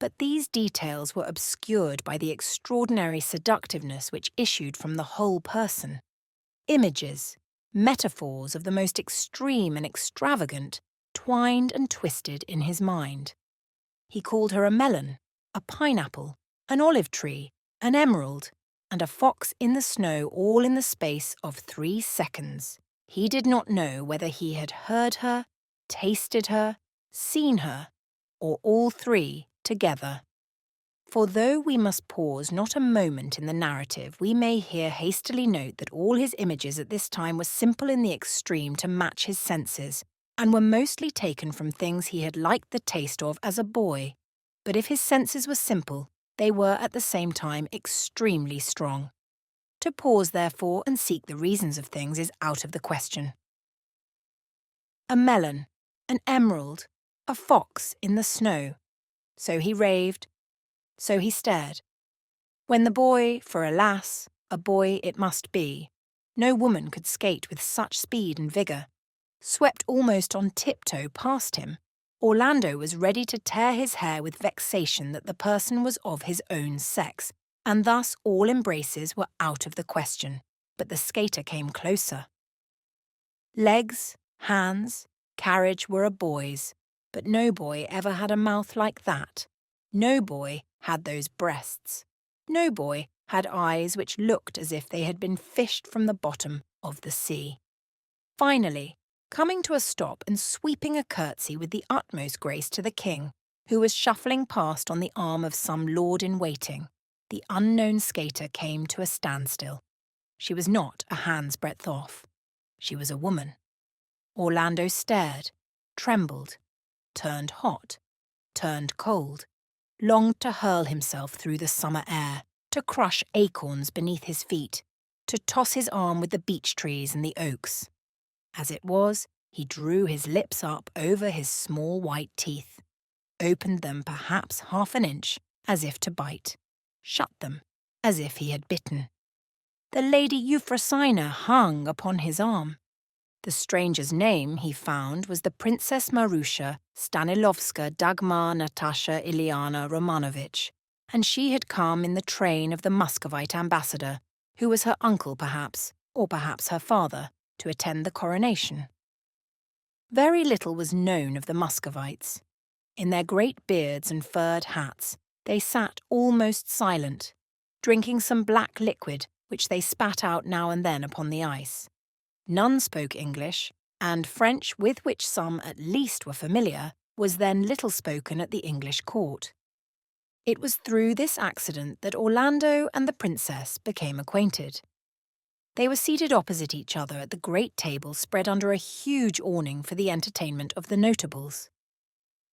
But these details were obscured by the extraordinary seductiveness which issued from the whole person. Images, metaphors of the most extreme and extravagant, twined and twisted in his mind. He called her a melon, a pineapple, an olive tree, an emerald, and a fox in the snow, all in the space of 3 seconds. He did not know whether he had heard her, tasted her, seen her, or all three together. For though we must pause not a moment in the narrative, we may here hastily note that all his images at this time were simple in the extreme to match his senses, and were mostly taken from things he had liked the taste of as a boy. But if his senses were simple, they were at the same time extremely strong. To pause, therefore, and seek the reasons of things is out of the question. A melon, an emerald, a fox in the snow. So he raved, so he stared. When the boy, for alas, a boy it must be, no woman could skate with such speed and vigour, swept almost on tiptoe past him, Orlando was ready to tear his hair with vexation that the person was of his own sex, and thus all embraces were out of the question. But the skater came closer. Legs, hands, carriage were a boy's, but no boy ever had a mouth like that. No boy had those breasts. No boy had eyes which looked as if they had been fished from the bottom of the sea. Finally, coming to a stop and sweeping a curtsy with the utmost grace to the king, who was shuffling past on the arm of some lord-in-waiting, the unknown skater came to a standstill. She was not a hand's breadth off. She was a woman. Orlando stared, trembled, turned hot, turned cold, longed to hurl himself through the summer air, to crush acorns beneath his feet, to toss his arm with the beech trees and the oaks. As it was, he drew his lips up over his small white teeth, opened them perhaps half an inch, as if to bite, shut them, as if he had bitten. The Lady Euphrosyne hung upon his arm. The stranger's name, he found, was the Princess Marusha Stanilovska Dagmar Natasha Ilyana Romanovich, and she had come in the train of the Muscovite ambassador, who was her uncle perhaps, or perhaps her father, to attend the coronation. Very little was known of the Muscovites. In their great beards and furred hats, they sat almost silent, drinking some black liquid which they spat out now and then upon the ice. None spoke English, and French, with which some at least were familiar, was then little spoken at the English court. It was through this accident that Orlando and the princess became acquainted. They were seated opposite each other at the great table spread under a huge awning for the entertainment of the notables.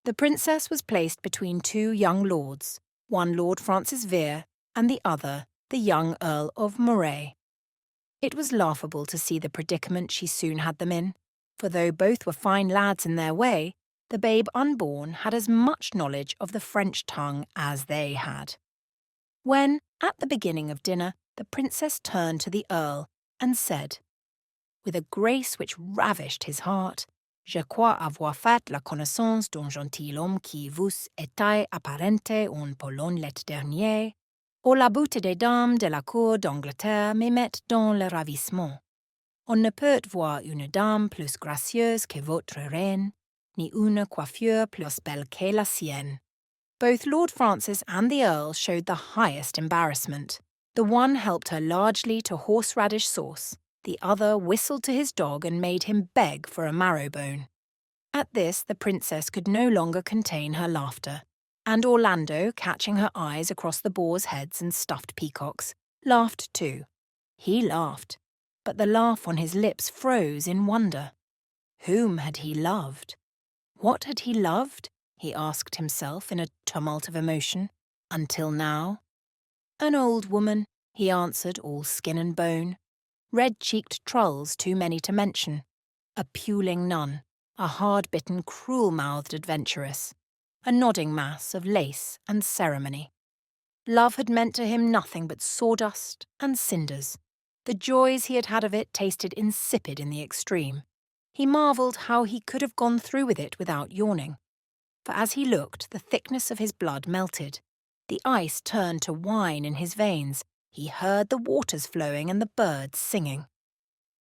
The princess was placed between two young lords, one Lord Francis Vere and the other the young Earl of Moray. It was laughable to see the predicament she soon had them in, for though both were fine lads in their way, the babe unborn had as much knowledge of the French tongue as they had. When, at the beginning of dinner, the princess turned to the Earl and said, with a grace which ravished his heart, Je crois avoir fait la connaissance d'un gentilhomme qui vous était apparente en Pologne l'été dernier, où la beauté des dames de la cour d'Angleterre me met dans le ravissement. On ne peut voir une dame plus gracieuse que votre reine, ni une coiffure plus belle que la sienne. Both Lord Francis and the Earl showed the highest embarrassment. The one helped her largely to horseradish sauce, the other whistled to his dog and made him beg for a marrowbone. At this the princess could no longer contain her laughter, and Orlando, catching her eyes across the boars' heads and stuffed peacocks, laughed too. He laughed, but the laugh on his lips froze in wonder. Whom had he loved? What had he loved? He asked himself in a tumult of emotion. Until now? An old woman, he answered, all skin and bone. Red-cheeked trulls too many to mention. A puling nun, a hard-bitten, cruel-mouthed adventuress. A nodding mass of lace and ceremony. Love had meant to him nothing but sawdust and cinders. The joys he had had of it tasted insipid in the extreme. He marvelled how he could have gone through with it without yawning. For as he looked, the thickness of his blood melted. The ice turned to wine in his veins. He heard the waters flowing and the birds singing.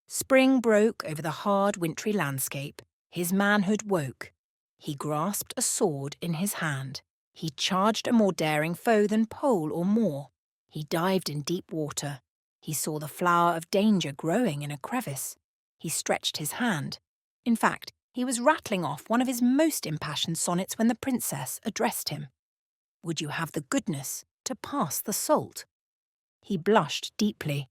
Spring broke over the hard wintry landscape. His manhood woke. He grasped a sword in his hand. He charged a more daring foe than pole or moor. He dived in deep water. He saw the flower of danger growing in a crevice. He stretched his hand. In fact, He was rattling off one of his most impassioned sonnets when the princess addressed him. "Would you have the goodness to pass the salt?" He blushed deeply.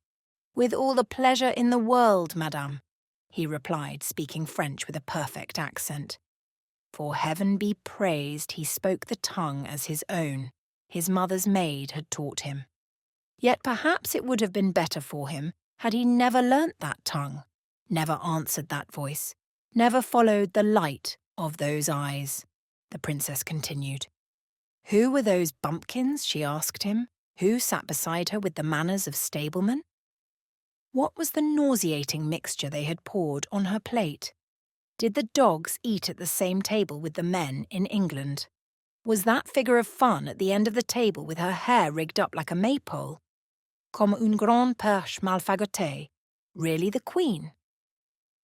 "With all the pleasure in the world, madame," he replied, speaking French with a perfect accent. For heaven be praised, he spoke the tongue as his own. His mother's maid had taught him. Yet perhaps it would have been better for him had he never learnt that tongue, never answered that voice, never followed the light of those eyes. The princess continued. Who were those bumpkins, she asked him, who sat beside her with the manners of stablemen? What was the nauseating mixture they had poured on her plate? Did the dogs eat at the same table with the men in England? Was that figure of fun at the end of the table with her hair rigged up like a maypole, comme une grande perche mal fagotée, really the queen?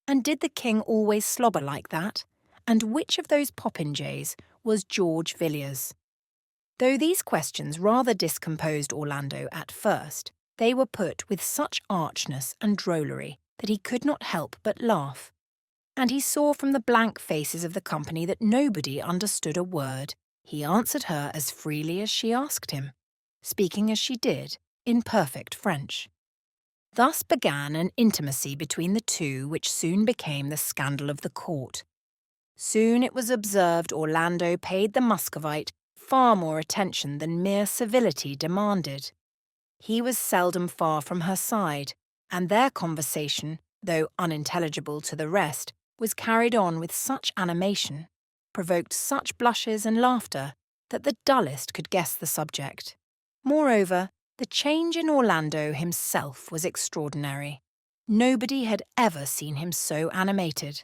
And did the king always slobber like that? And which of those popinjays was George Villiers? Though these questions rather discomposed Orlando at first, they were put with such archness and drollery that he could not help but laugh. And he saw from the blank faces of the company that nobody understood a word. He answered her as freely as she asked him, speaking as she did, in perfect French. Thus began an intimacy between the two which soon became the scandal of the court. Soon it was observed Orlando paid the Muscovite far more attention than mere civility demanded. He was seldom far from her side, and their conversation, though unintelligible to the rest, was carried on with such animation, provoked such blushes and laughter, that the dullest could guess the subject. Moreover, the change in Orlando himself was extraordinary. Nobody had ever seen him so animated.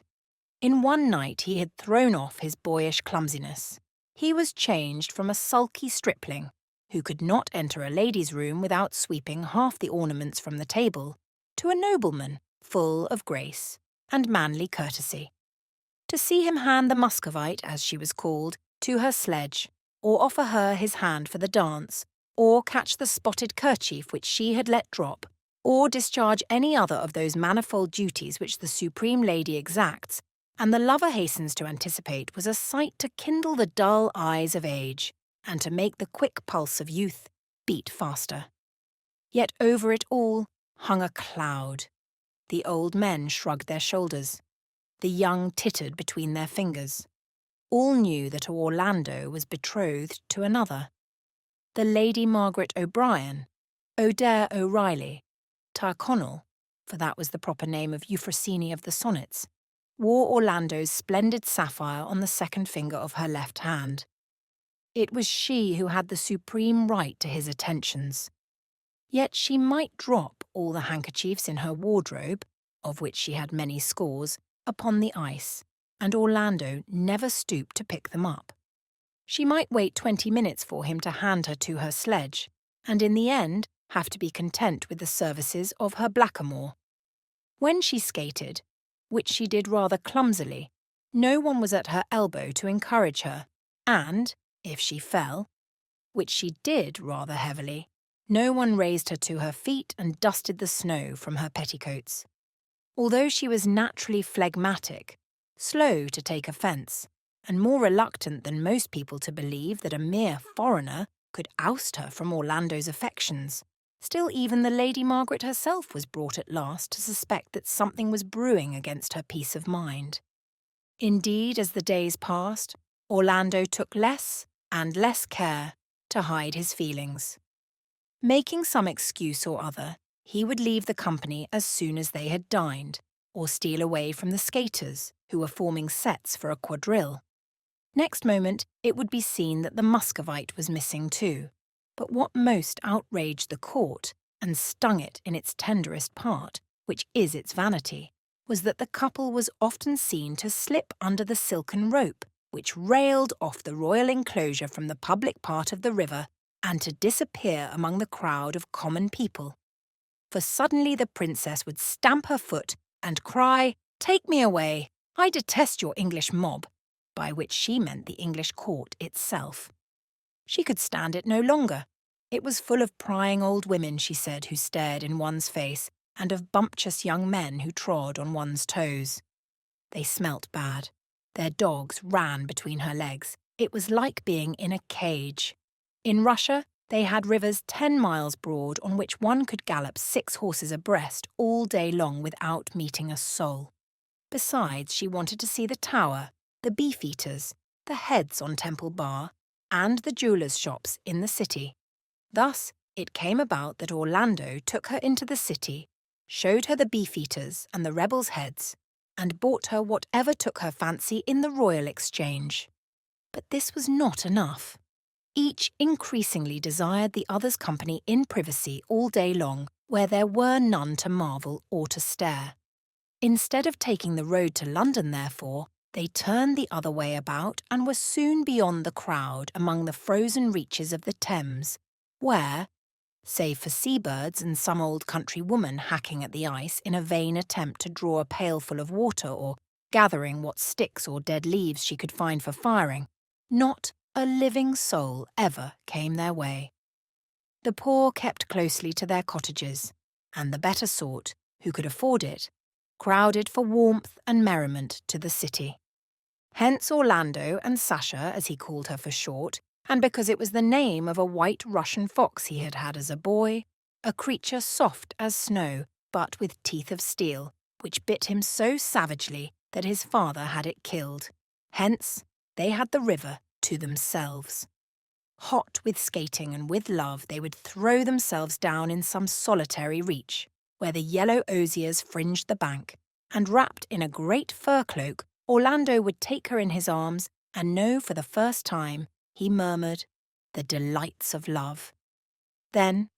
In one night he had thrown off his boyish clumsiness. He was changed from a sulky stripling, who could not enter a lady's room without sweeping half the ornaments from the table, to a nobleman full of grace and manly courtesy. To see him hand the Muscovite, as she was called, to her sledge, or offer her his hand for the dance, or catch the spotted kerchief which she had let drop, or discharge any other of those manifold duties which the supreme lady exacts, and the lover hastens to anticipate, was a sight to kindle the dull eyes of age, and to make the quick pulse of youth beat faster. Yet over it all hung a cloud. The old men shrugged their shoulders. The young tittered between their fingers. All knew that Orlando was betrothed to another. The Lady Margaret O'Brien, O'Dare O'Reilly, Tyrconnell, for that was the proper name of Euphrosyne of the sonnets, wore Orlando's splendid sapphire on the second finger of her left hand. It was she who had the supreme right to his attentions. Yet she might drop all the handkerchiefs in her wardrobe, of which she had many scores, upon the ice, and Orlando never stooped to pick them up. She might wait 20 minutes for him to hand her to her sledge, and in the end have to be content with the services of her blackamoor. When she skated, which she did rather clumsily, no one was at her elbow to encourage her, and, if she fell, which she did rather heavily, no one raised her to her feet and dusted the snow from her petticoats. Although she was naturally phlegmatic, slow to take offence, and more reluctant than most people to believe that a mere foreigner could oust her from Orlando's affections, still even the Lady Margaret herself was brought at last to suspect that something was brewing against her peace of mind. Indeed, as the days passed, Orlando took less and less care to hide his feelings. Making some excuse or other, he would leave the company as soon as they had dined, or steal away from the skaters, who were forming sets for a quadrille. Next moment, it would be seen that the Muscovite was missing too. But what most outraged the court, and stung it in its tenderest part, which is its vanity, was that the couple was often seen to slip under the silken rope, which railed off the royal enclosure from the public part of the river, and to disappear among the crowd of common people. For suddenly the princess would stamp her foot and cry, "Take me away! I detest your English mob," by which she meant the English court itself. She could stand it no longer. It was full of prying old women, she said, who stared in one's face, and of bumptious young men who trod on one's toes. They smelt bad. Their dogs ran between her legs. It was like being in a cage. In Russia, they had rivers 10 miles broad on which one could gallop 6 horses abreast all day long without meeting a soul. Besides, she wanted to see the tower, the beefeaters, the heads on Temple Bar, and the jewellers' shops in the city. Thus, it came about that Orlando took her into the city, showed her the beefeaters and the rebels' heads, and bought her whatever took her fancy in the Royal Exchange. But this was not enough. Each increasingly desired the other's company in privacy all day long, where there were none to marvel or to stare. Instead of taking the road to London, therefore, they turned the other way about and were soon beyond the crowd among the frozen reaches of the Thames, where, save for seabirds and some old country woman hacking at the ice in a vain attempt to draw a pailful of water or gathering what sticks or dead leaves she could find for firing, not a living soul ever came their way. The poor kept closely to their cottages, and the better sort, who could afford it, crowded for warmth and merriment to the city. Hence Orlando and Sasha, as he called her for short, and because it was the name of a white Russian fox he had had as a boy, a creature soft as snow, but with teeth of steel, which bit him so savagely that his father had it killed. Hence, they had the river to themselves. Hot with skating and with love, they would throw themselves down in some solitary reach, where the yellow osiers fringed the bank, and wrapped in a great fur cloak, Orlando would take her in his arms and know for the first time, he murmured, the delights of love. Then,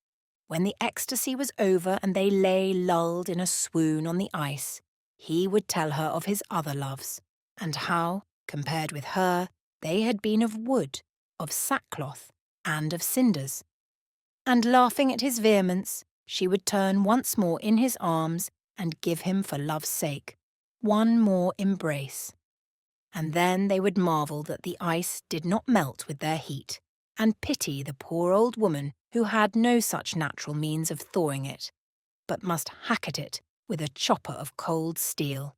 when the ecstasy was over and they lay lulled in a swoon on the ice, he would tell her of his other loves, and how, compared with her, they had been of wood, of sackcloth, and of cinders. And laughing at his vehemence, she would turn once more in his arms and give him for love's sake one more embrace. And then they would marvel that the ice did not melt with their heat, and pity the poor old woman who had no such natural means of thawing it, but must hack at it with a chopper of cold steel.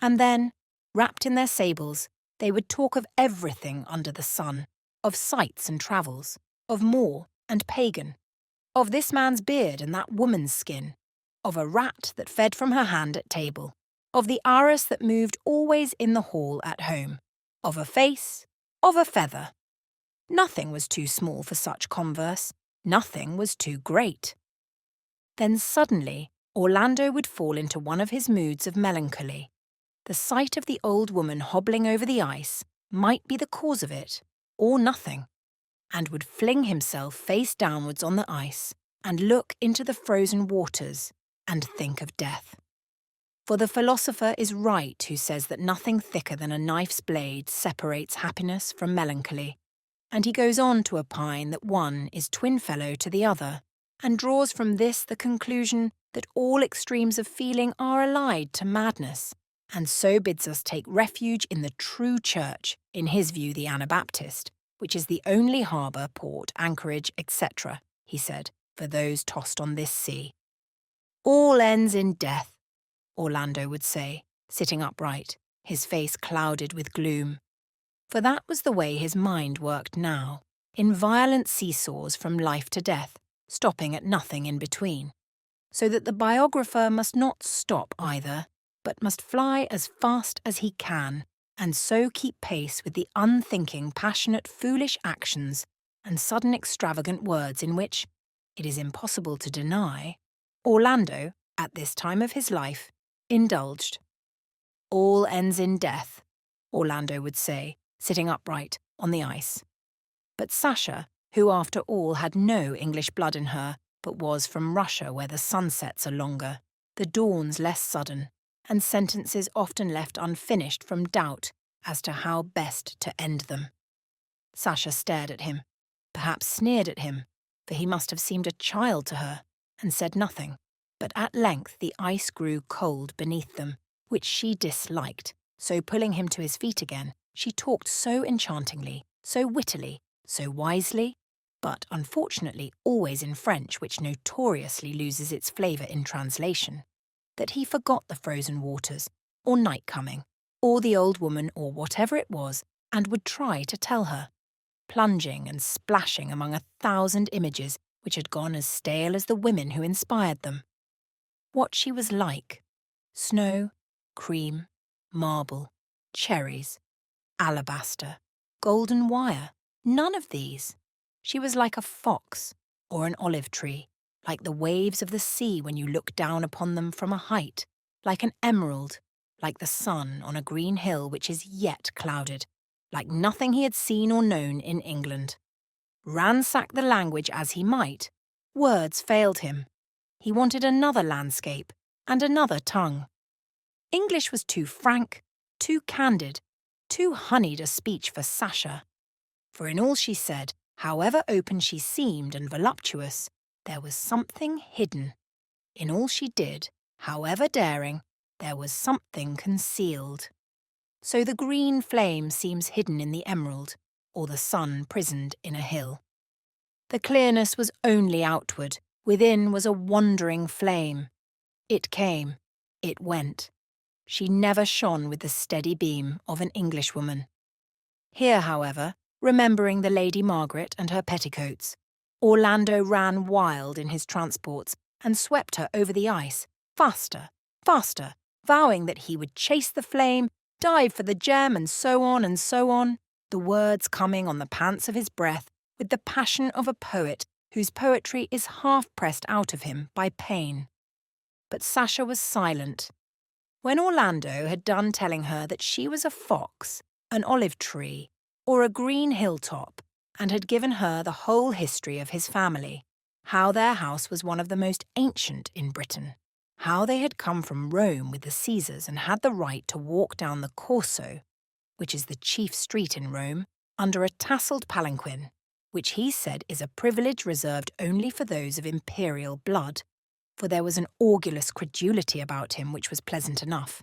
And then, wrapped in their sables, they would talk of everything under the sun, of sights and travels, of Moor and pagan, of this man's beard and that woman's skin, of a rat that fed from her hand at table, of the arras that moved always in the hall at home, of a face, of a feather. Nothing was too small for such converse, nothing was too great. Then suddenly Orlando would fall into one of his moods of melancholy. The sight of the old woman hobbling over the ice might be the cause of it, or nothing, and would fling himself face downwards on the ice and look into the frozen waters and think of death. For the philosopher is right who says that nothing thicker than a knife's blade separates happiness from melancholy, and he goes on to opine that one is twin-fellow to the other, and draws from this the conclusion that all extremes of feeling are allied to madness, and so bids us take refuge in the true church, in his view the Anabaptist, which is the only harbour, port, anchorage, etc., he said, for those tossed on this sea. All ends in death, Orlando would say, sitting upright, his face clouded with gloom. For that was the way his mind worked now, in violent seesaws from life to death, stopping at nothing in between. So that the biographer must not stop either, but must fly as fast as he can, and so keep pace with the unthinking, passionate, foolish actions and sudden extravagant words in which, it is impossible to deny, Orlando, at this time of his life, indulged. All ends in death, Orlando would say, sitting upright on the ice. But Sasha, who after all had no English blood in her, but was from Russia where the sunsets are longer, the dawns less sudden, and sentences often left unfinished from doubt as to how best to end them. Sasha stared at him, perhaps sneered at him, for he must have seemed a child to her, and said nothing. But at length the ice grew cold beneath them, which she disliked, so pulling him to his feet again, she talked so enchantingly, so wittily, so wisely, but unfortunately always in French, which notoriously loses its flavour in translation, that he forgot the frozen waters, or night coming, or the old woman or whatever it was, and would try to tell her, plunging and splashing among 1,000 images which had gone as stale as the women who inspired them. What she was like: snow, cream, marble, cherries, alabaster, golden wire. None of these. She was like a fox or an olive tree, like the waves of the sea when you look down upon them from a height, like an emerald, like the sun on a green hill which is yet clouded, like nothing he had seen or known in England. Ransack the language as he might, words failed him. He wanted another landscape and another tongue. English was too frank, too candid, too honeyed a speech for Sasha. For in all she said, however open she seemed and voluptuous, there was something hidden. In all she did, however daring, there was something concealed. So the green flame seems hidden in the emerald, or the sun prisoned in a hill. The clearness was only outward, within was a wandering flame. It came, it went. She never shone with the steady beam of an Englishwoman. Here, however, remembering the Lady Margaret and her petticoats, Orlando ran wild in his transports and swept her over the ice, faster, faster, vowing that he would chase the flame, dive for the gem, and so on, the words coming on the pants of his breath with the passion of a poet whose poetry is half pressed out of him by pain. But Sasha was silent. When Orlando had done telling her that she was a fox, an olive tree, or a green hilltop, and had given her the whole history of his family, how their house was one of the most ancient in Britain, how they had come from Rome with the Caesars and had the right to walk down the Corso, which is the chief street in Rome, under a tasselled palanquin, which he said is a privilege reserved only for those of imperial blood, for there was an orgulous credulity about him which was pleasant enough.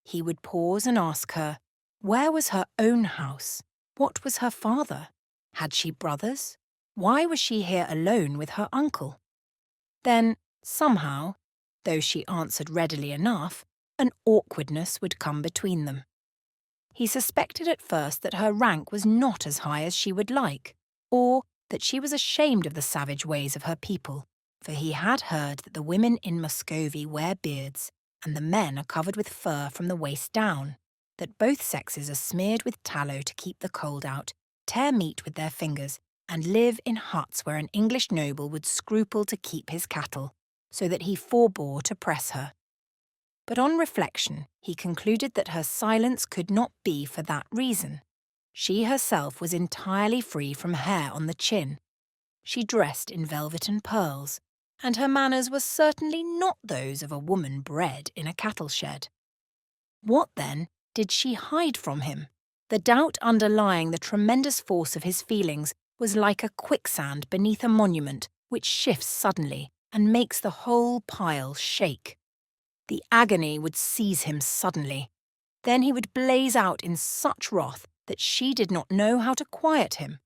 He would pause and ask her, where was her own house? What was her father? Had she brothers? Why was she here alone with her uncle? Then, somehow, though she answered readily enough, an awkwardness would come between them. He suspected at first that her rank was not as high as she would like, or that she was ashamed of the savage ways of her people, for he had heard that the women in Muscovy wear beards, and the men are covered with fur from the waist down, that both sexes are smeared with tallow to keep the cold out, tear meat with their fingers, and live in huts where an English noble would scruple to keep his cattle, so that he forbore to press her. But on reflection, he concluded that her silence could not be for that reason. She herself was entirely free from hair on the chin. She dressed in velvet and pearls, and her manners were certainly not those of a woman bred in a cattle shed. What, then, did she hide from him? The doubt underlying the tremendous force of his feelings was like a quicksand beneath a monument which shifts suddenly and makes the whole pile shake. The agony would seize him suddenly. Then he would blaze out in such wrath that she did not know how to quiet him.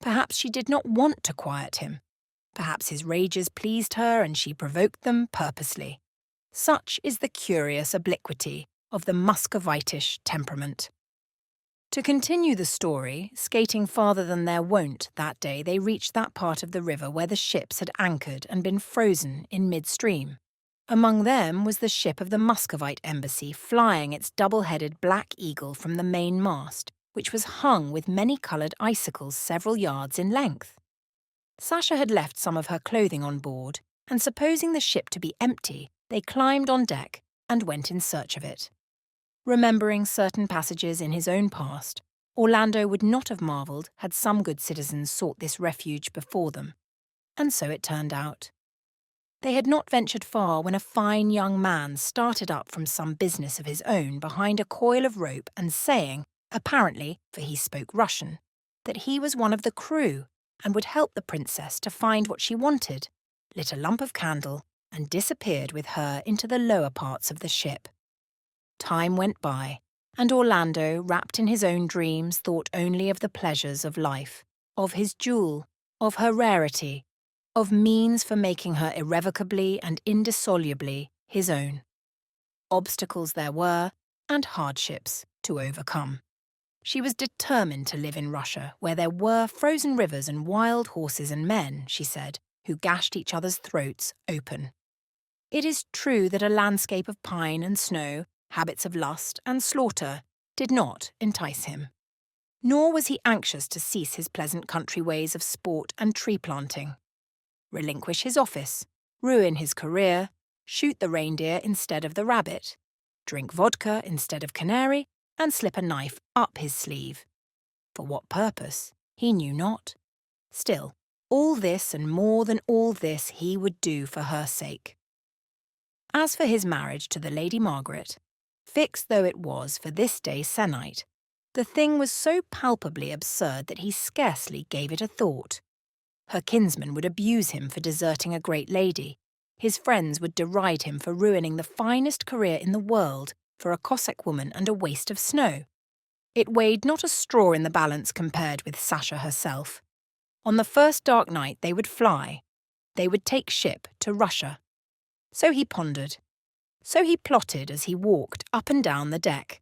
Perhaps she did not want to quiet him. Perhaps his rages pleased her and she provoked them purposely. Such is the curious obliquity of the Muscovitish temperament. To continue the story, skating farther than their wont, that day they reached that part of the river where the ships had anchored and been frozen in midstream. Among them was the ship of the Muscovite embassy flying its double-headed black eagle from the main mast, which was hung with many-coloured icicles several yards in length. Sasha had left some of her clothing on board, and supposing the ship to be empty, they climbed on deck and went in search of it. Remembering certain passages in his own past, Orlando would not have marvelled had some good citizens sought this refuge before them. And so it turned out. They had not ventured far when a fine young man started up from some business of his own behind a coil of rope and saying, apparently, for he spoke Russian, that he was one of the crew and would help the princess to find what she wanted, lit a lump of candle, and disappeared with her into the lower parts of the ship. Time went by, and Orlando, wrapped in his own dreams, thought only of the pleasures of life, of his jewel, of her rarity, of means for making her irrevocably and indissolubly his own. Obstacles there were, and hardships, to overcome. She was determined to live in Russia, where there were frozen rivers and wild horses and men, she said, who gashed each other's throats open. It is true that a landscape of pine and snow, habits of lust and slaughter, did not entice him. Nor was he anxious to cease his pleasant country ways of sport and tree planting. Relinquish his office, ruin his career, shoot the reindeer instead of the rabbit, drink vodka instead of canary, and slip a knife up his sleeve. For what purpose, he knew not. Still, all this and more than all this he would do for her sake. As for his marriage to the Lady Margaret, fixed though it was for this day se'nnight, the thing was so palpably absurd that he scarcely gave it a thought. Her kinsmen would abuse him for deserting a great lady. His friends would deride him for ruining the finest career in the world for a Cossack woman and a waste of snow. It weighed not a straw in the balance compared with Sasha herself. On the first dark night they would fly. They would take ship to Russia. So he pondered. So he plotted as he walked up and down the deck.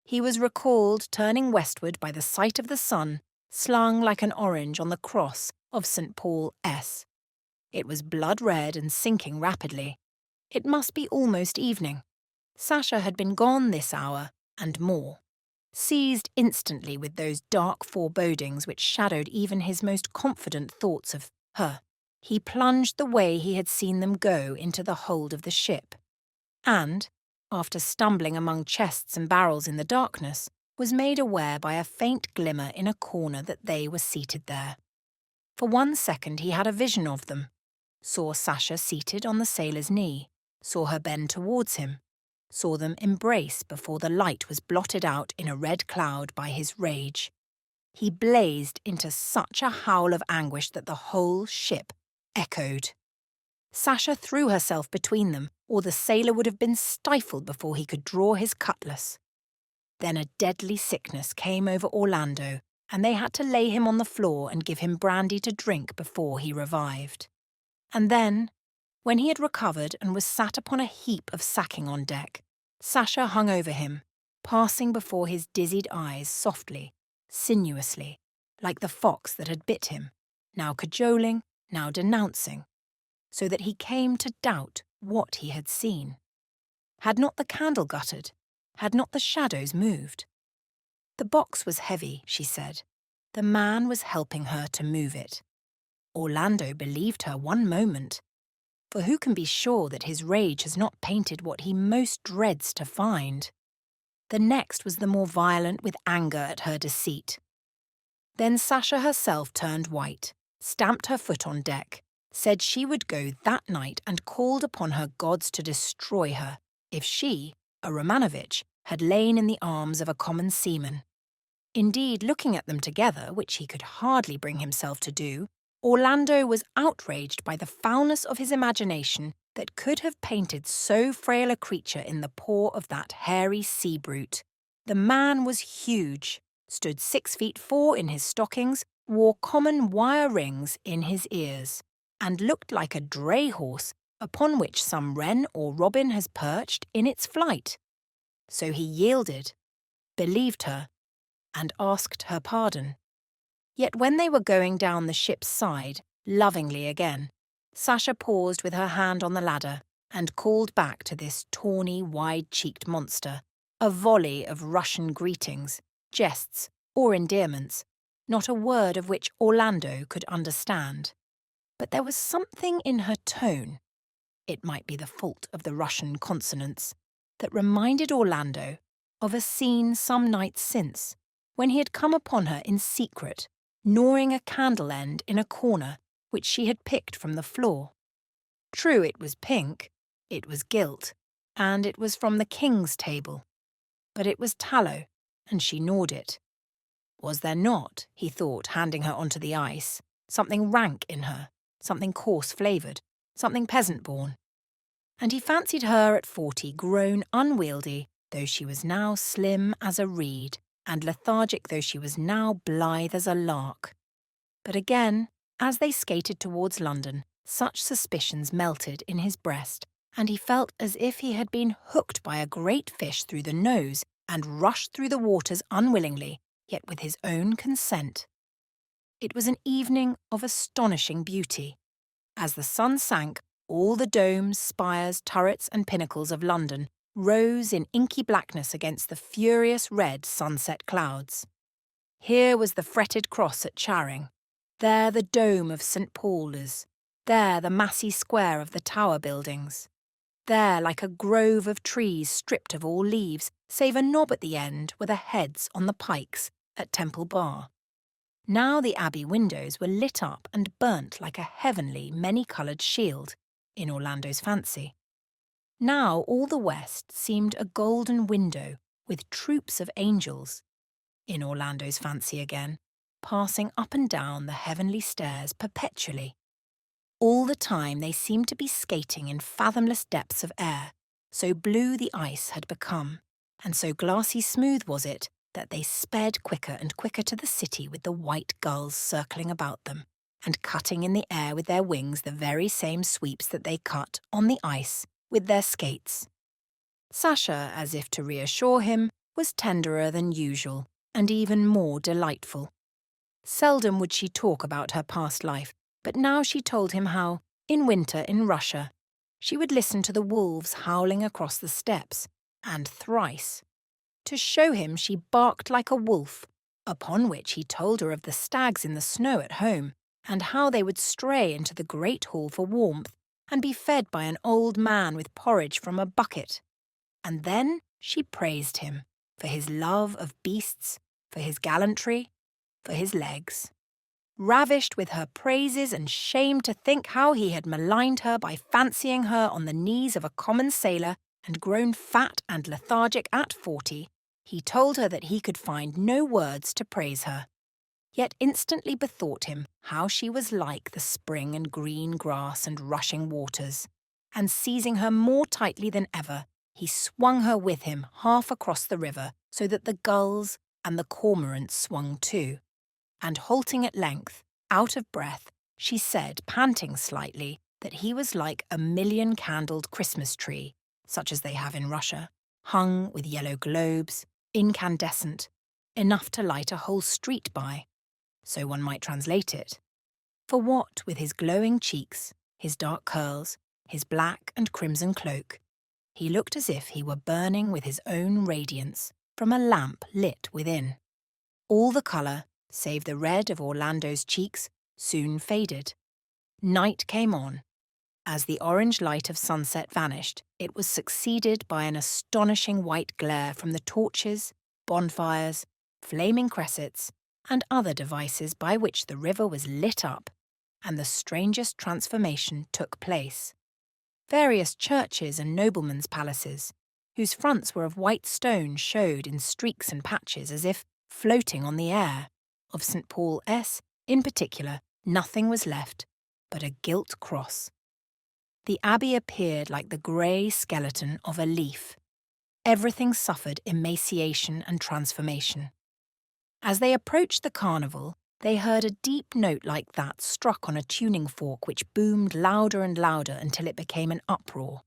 He was recalled turning westward by the sight of the sun, slung like an orange on the cross of St. Paul S. It was blood-red and sinking rapidly. It must be almost evening. Sasha had been gone this hour and more. Seized instantly with those dark forebodings which shadowed even his most confident thoughts of her, he plunged the way he had seen them go into the hold of the ship, and, after stumbling among chests and barrels in the darkness, was made aware by a faint glimmer in a corner that they were seated there. For 1 second he had a vision of them, saw Sasha seated on the sailor's knee, saw her bend towards him, saw them embrace before the light was blotted out in a red cloud by his rage. He blazed into such a howl of anguish that the whole ship echoed. Sasha threw herself between them, or the sailor would have been stifled before he could draw his cutlass. Then a deadly sickness came over Orlando, and they had to lay him on the floor and give him brandy to drink before he revived. And then, when he had recovered and was sat upon a heap of sacking on deck, Sasha hung over him, passing before his dizzied eyes softly, sinuously, like the fox that had bit him, now cajoling, now denouncing, so that he came to doubt what he had seen. Had not the candle guttered? Had not the shadows moved? The box was heavy, she said. The man was helping her to move it. Orlando believed her 1 moment. For who can be sure that his rage has not painted what he most dreads to find? The next was the more violent with anger at her deceit. Then Sasha herself turned white, stamped her foot on deck, said she would go that night and called upon her gods to destroy her if she, a Romanovich, had lain in the arms of a common seaman. Indeed, looking at them together, which he could hardly bring himself to do, Orlando was outraged by the foulness of his imagination that could have painted so frail a creature in the paw of that hairy sea brute. The man was huge, stood 6'4" in his stockings, wore common wire rings in his ears, and looked like a dray horse upon which some wren or robin has perched in its flight. So he yielded, believed her, and asked her pardon. Yet when they were going down the ship's side, lovingly again, Sasha paused with her hand on the ladder and called back to this tawny, wide-cheeked monster a volley of Russian greetings, jests, or endearments, not a word of which Orlando could understand. But there was something in her tone, it might be the fault of the Russian consonants, that reminded Orlando of a scene some nights since, when he had come upon her in secret, gnawing a candle end in a corner which she had picked from the floor. True, it was pink, it was gilt, and it was from the king's table. But it was tallow, and she gnawed it. Was there not, he thought, handing her onto the ice, something rank in her, something coarse-flavoured, something peasant-born? And he fancied her at 40 grown unwieldy, though she was now slim as a reed, and lethargic though she was now blithe as a lark. But again, as they skated towards London, such suspicions melted in his breast, and he felt as if he had been hooked by a great fish through the nose and rushed through the waters unwillingly, yet with his own consent. It was an evening of astonishing beauty. As the sun sank, all the domes, spires, turrets and pinnacles of London rose in inky blackness against the furious red sunset clouds. Here was the fretted cross at Charing, there the dome of St. Paul's, there the massy square of the Tower buildings. There, like a grove of trees stripped of all leaves, save a knob at the end were the heads on the pikes at Temple Bar. Now the abbey windows were lit up and burnt like a heavenly, many-coloured shield, in Orlando's fancy. Now all the west seemed a golden window with troops of angels, in Orlando's fancy again, passing up and down the heavenly stairs perpetually. All the time they seemed to be skating in fathomless depths of air, so blue the ice had become, and so glassy smooth was it that they sped quicker and quicker to the city with the white gulls circling about them, and cutting in the air with their wings the very same sweeps that they cut on the ice with their skates. Sasha, as if to reassure him, was tenderer than usual, and even more delightful. Seldom would she talk about her past life, but now she told him how, in winter in Russia, she would listen to the wolves howling across the steppes, and thrice. To show him she barked like a wolf, upon which he told her of the stags in the snow at home, and how they would stray into the great hall for warmth, and be fed by an old man with porridge from a bucket. And then she praised him, for his love of beasts, for his gallantry, for his legs. Ravished with her praises and shamed to think how he had maligned her by fancying her on the knees of a common sailor and grown fat and lethargic at 40, he told her that he could find no words to praise her, yet instantly bethought him how she was like the spring and green grass and rushing waters, and seizing her more tightly than ever, he swung her with him half across the river so that the gulls and the cormorants swung too. And halting at length, out of breath, she said, panting slightly, that he was like a million-candled Christmas tree, such as they have in Russia, hung with yellow globes, incandescent, enough to light a whole street by. So one might translate it. For what with his glowing cheeks, his dark curls, his black and crimson cloak, he looked as if he were burning with his own radiance from a lamp lit within. All the colour, save the red of Orlando's cheeks, soon faded. Night came on. As the orange light of sunset vanished, it was succeeded by an astonishing white glare from the torches, bonfires, flaming cressets, and other devices by which the river was lit up, and the strangest transformation took place. Various churches and noblemen's palaces, whose fronts were of white stone, showed in streaks and patches as if floating on the air. Of St. Paul S, in particular, nothing was left but a gilt cross. The abbey appeared like the grey skeleton of a leaf. Everything suffered emaciation and transformation. As they approached the carnival, they heard a deep note like that struck on a tuning fork which boomed louder and louder until it became an uproar.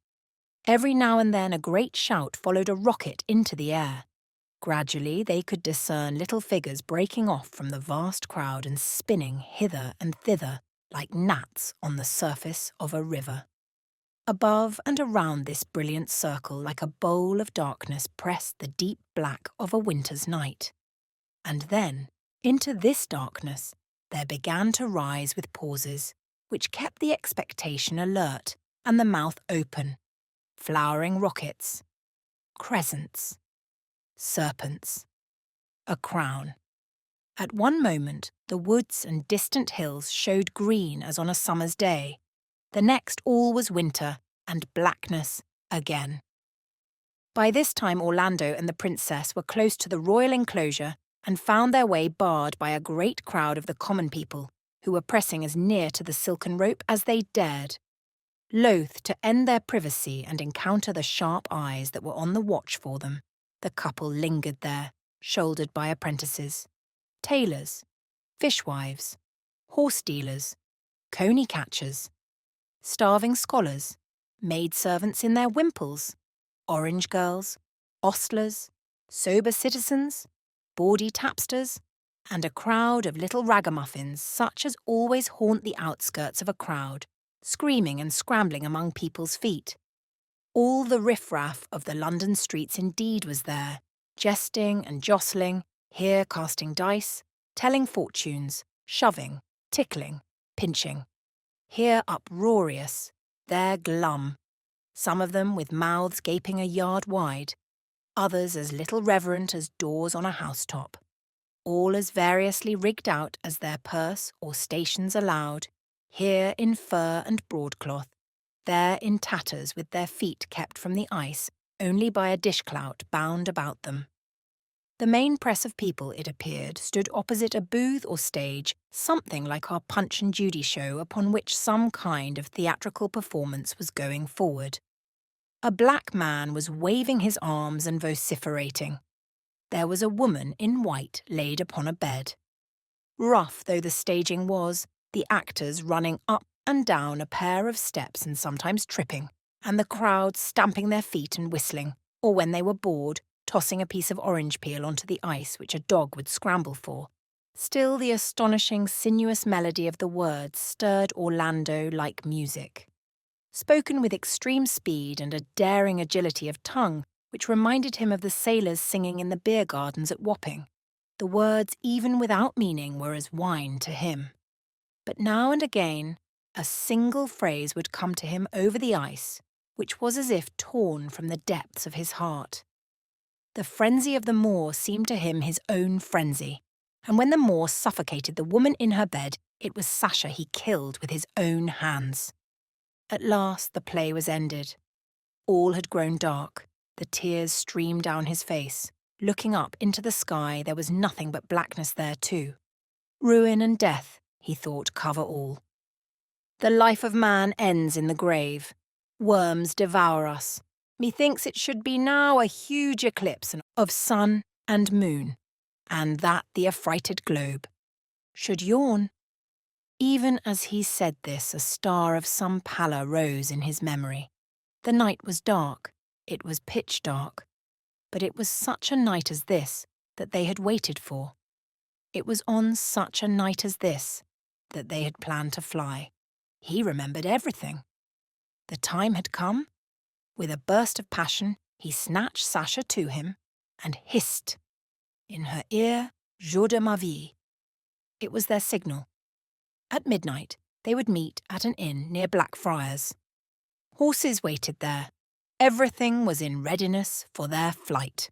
Every now and then a great shout followed a rocket into the air. Gradually they could discern little figures breaking off from the vast crowd and spinning hither and thither like gnats on the surface of a river. Above and around this brilliant circle, like a bowl of darkness, pressed the deep black of a winter's night. And then, into this darkness, there began to rise with pauses, which kept the expectation alert and the mouth open, flowering rockets, crescents, serpents, a crown. At one moment, the woods and distant hills showed green as on a summer's day. The next all was winter and blackness again. By this time Orlando and the princess were close to the royal enclosure and found their way barred by a great crowd of the common people, who were pressing as near to the silken rope as they dared. Loath to end their privacy and encounter the sharp eyes that were on the watch for them, the couple lingered there, shouldered by apprentices, tailors, fishwives, horse-dealers, coney-catchers, starving scholars, maid-servants in their wimples, orange girls, ostlers, sober citizens, bawdy tapsters, and a crowd of little ragamuffins such as always haunt the outskirts of a crowd, screaming and scrambling among people's feet. All the riffraff of the London streets indeed was there, jesting and jostling, here casting dice, telling fortunes, shoving, tickling, pinching. Here uproarious, there glum, some of them with mouths gaping a yard wide, others as little reverent as doors on a housetop, all as variously rigged out as their purse or stations allowed, here in fur and broadcloth, there in tatters with their feet kept from the ice only by a dishclout bound about them. The main press of people, it appeared, stood opposite a booth or stage, something like our Punch and Judy show upon which some kind of theatrical performance was going forward. A black man was waving his arms and vociferating. There was a woman in white laid upon a bed. Rough though the staging was, the actors running up and down a pair of steps and sometimes tripping, and the crowd stamping their feet and whistling, or when they were bored, tossing a piece of orange peel onto the ice which a dog would scramble for. Still the astonishing, sinuous melody of the words stirred Orlando like music. Spoken with extreme speed and a daring agility of tongue, which reminded him of the sailors singing in the beer gardens at Wapping. The words, even without meaning, were as wine to him. But now and again, a single phrase would come to him over the ice, which was as if torn from the depths of his heart. The frenzy of the Moor seemed to him his own frenzy, and when the Moor suffocated the woman in her bed, it was Sasha he killed with his own hands. At last the play was ended. All had grown dark. The tears streamed down his face. Looking up into the sky, there was nothing but blackness there too. Ruin and death, he thought, cover all. The life of man ends in the grave. Worms devour us. Methinks it should be now a huge eclipse of sun and moon, and that the affrighted globe should yawn. Even as he said this, a star of some pallor rose in his memory. The night was dark, it was pitch dark, but it was such a night as this that they had waited for. It was on such a night as this that they had planned to fly. He remembered everything. The time had come. With a burst of passion, he snatched Sasha to him and hissed in her ear, "Jour de ma vie." It was their signal. At midnight, they would meet at an inn near Blackfriars. Horses waited there. Everything was in readiness for their flight.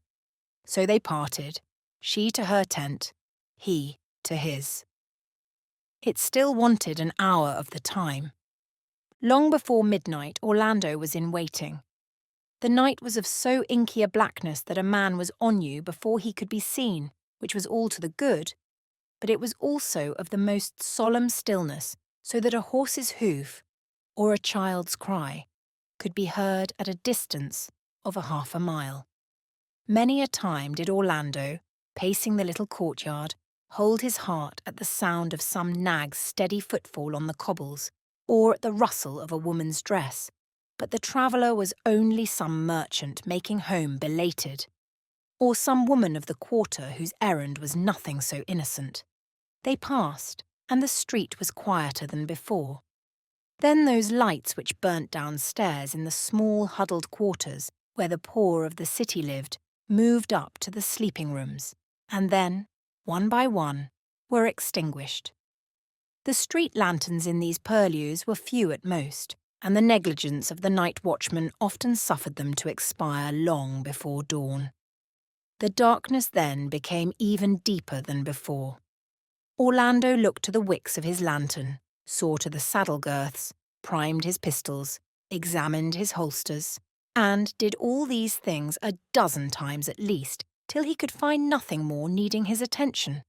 So they parted, she to her tent, he to his. It still wanted an hour of the time. Long before midnight, Orlando was in waiting. The night was of so inky a blackness that a man was on you before he could be seen, which was all to the good, but it was also of the most solemn stillness, so that a horse's hoof, or a child's cry, could be heard at a distance of a half a mile. Many a time did Orlando, pacing the little courtyard, hold his heart at the sound of some nag's steady footfall on the cobbles, or at the rustle of a woman's dress, but the traveller was only some merchant making home belated, or some woman of the quarter whose errand was nothing so innocent. They passed, and the street was quieter than before. Then those lights which burnt downstairs in the small huddled quarters where the poor of the city lived moved up to the sleeping rooms, and then, one by one, were extinguished. The street lanterns in these purlieus were few at most, and the negligence of the night watchman often suffered them to expire long before dawn. The darkness then became even deeper than before. Orlando looked to the wicks of his lantern, saw to the saddle girths, primed his pistols, examined his holsters, and did all these things a dozen times at least, till he could find nothing more needing his attention.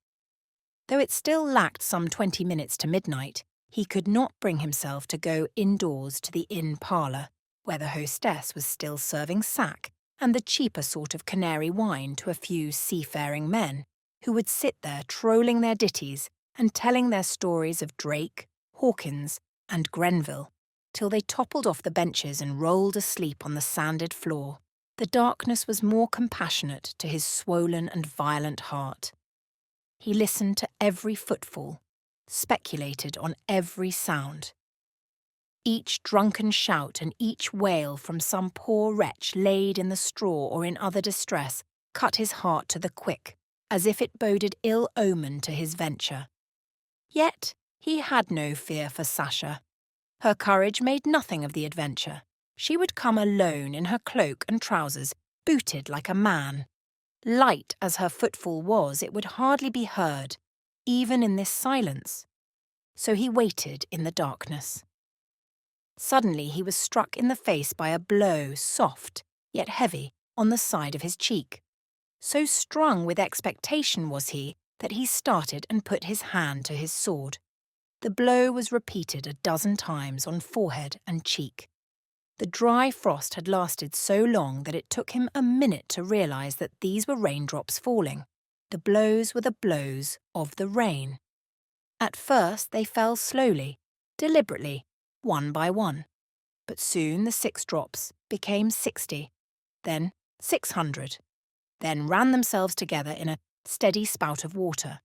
Though it still lacked some 20 minutes to midnight, he could not bring himself to go indoors to the inn parlour, where the hostess was still serving sack and the cheaper sort of canary wine to a few seafaring men, who would sit there trolling their ditties and telling their stories of Drake, Hawkins, and Grenville, till they toppled off the benches and rolled asleep on the sanded floor, The darkness was more compassionate to his swollen and violent heart. He listened to every footfall, speculated on every sound. Each drunken shout and each wail from some poor wretch laid in the straw or in other distress cut his heart to the quick, as if it boded ill omen to his venture. Yet he had no fear for Sasha. Her courage made nothing of the adventure. She would come alone in her cloak and trousers, booted like a man. Light as her footfall was, it would hardly be heard, even in this silence. So he waited in the darkness. Suddenly he was struck in the face by a blow, soft, yet heavy, on the side of his cheek. So strung with expectation was he that he started and put his hand to his sword. The blow was repeated a dozen times on forehead and cheek. The dry frost had lasted so long that it took him a minute to realise that these were raindrops falling. The blows were the blows of the rain. At first they fell slowly, deliberately, one by one. But soon the 6 drops became 60, then 600, then ran themselves together in a steady spout of water.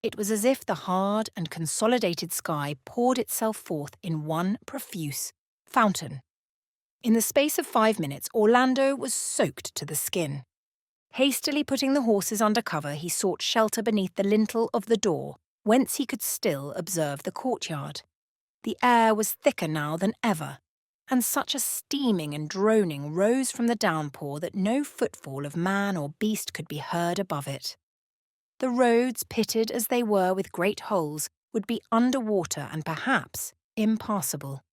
It was as if the hard and consolidated sky poured itself forth in one profuse fountain. In the space of 5 minutes, Orlando was soaked to the skin. Hastily putting the horses under cover, he sought shelter beneath the lintel of the door, whence he could still observe the courtyard. The air was thicker now than ever, and such a steaming and droning rose from the downpour that no footfall of man or beast could be heard above it. The roads, pitted as they were with great holes, would be under water and perhaps impassable.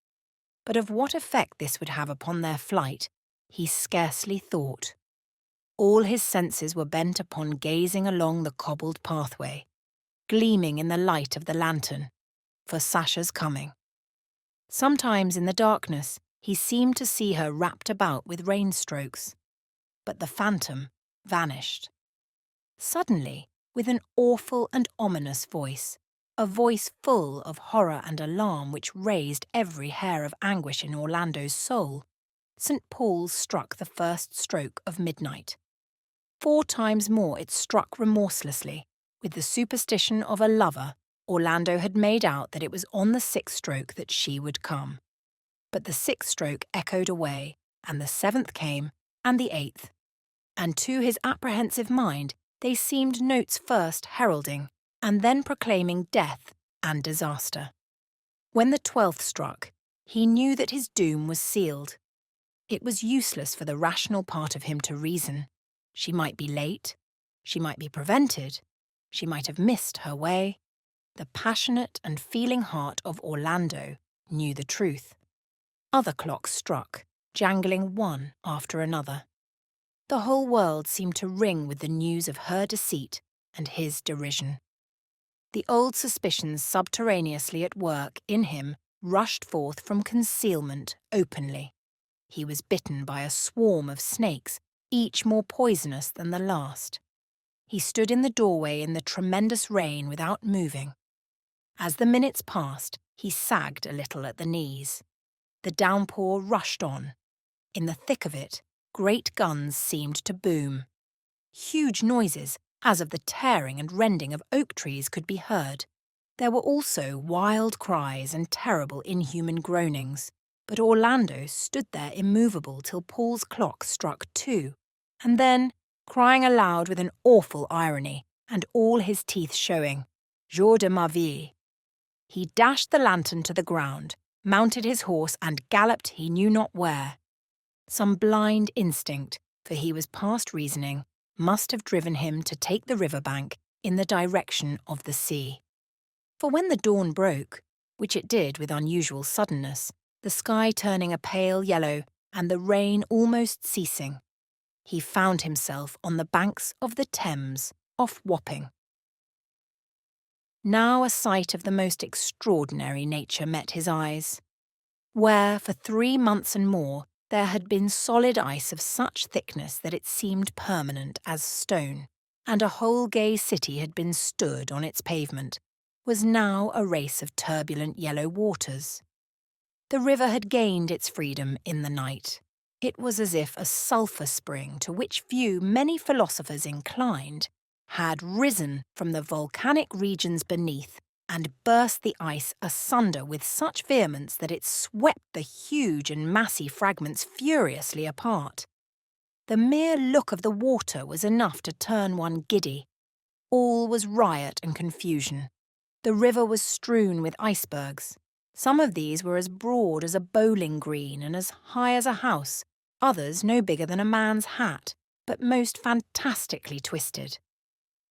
But of what effect this would have upon their flight, he scarcely thought. All his senses were bent upon gazing along the cobbled pathway, gleaming in the light of the lantern, for Sasha's coming. Sometimes in the darkness he seemed to see her wrapped about with rain-strokes, but the phantom vanished. Suddenly, with an awful and ominous voice, a voice full of horror and alarm which raised every hair of anguish in Orlando's soul, St. Paul's struck the first stroke of midnight. 4 times more it struck remorselessly. With the superstition of a lover, Orlando had made out that it was on the 6th stroke that she would come. But the 6th stroke echoed away, and the 7th came, and the 8th. And to his apprehensive mind they seemed notes first heralding, and then proclaiming death and disaster. When the 12th struck, he knew that his doom was sealed. It was useless for the rational part of him to reason. She might be late, she might be prevented, she might have missed her way. The passionate and feeling heart of Orlando knew the truth. Other clocks struck, jangling one after another. The whole world seemed to ring with the news of her deceit and his derision. The old suspicions subterraneously at work in him rushed forth from concealment openly. He was bitten by a swarm of snakes, each more poisonous than the last. He stood in the doorway in the tremendous rain without moving. As the minutes passed, he sagged a little at the knees. The downpour rushed on. In the thick of it, great guns seemed to boom. Huge noises, as of the tearing and rending of oak trees, could be heard. There were also wild cries and terrible inhuman groanings. But Orlando stood there immovable till Paul's clock struck 2, and then, crying aloud with an awful irony, and all his teeth showing, "Jour de ma vie," he dashed the lantern to the ground, mounted his horse, and galloped he knew not where. Some blind instinct, for he was past reasoning, must have driven him to take the river bank in the direction of the sea. For when the dawn broke, which it did with unusual suddenness, the sky turning a pale yellow and the rain almost ceasing, he found himself on the banks of the Thames off Wapping. Now a sight of the most extraordinary nature met his eyes. Where, for 3 months and more, there had been solid ice of such thickness that it seemed permanent as stone, and a whole gay city had been stood on its pavement, was now a race of turbulent yellow waters. The river had gained its freedom in the night. It was as if a sulphur spring, to which view many philosophers inclined, had risen from the volcanic regions beneath and burst the ice asunder with such vehemence that it swept the huge and massy fragments furiously apart. The mere look of the water was enough to turn one giddy. All was riot and confusion. The river was strewn with icebergs. Some of these were as broad as a bowling green and as high as a house, others no bigger than a man's hat, but most fantastically twisted.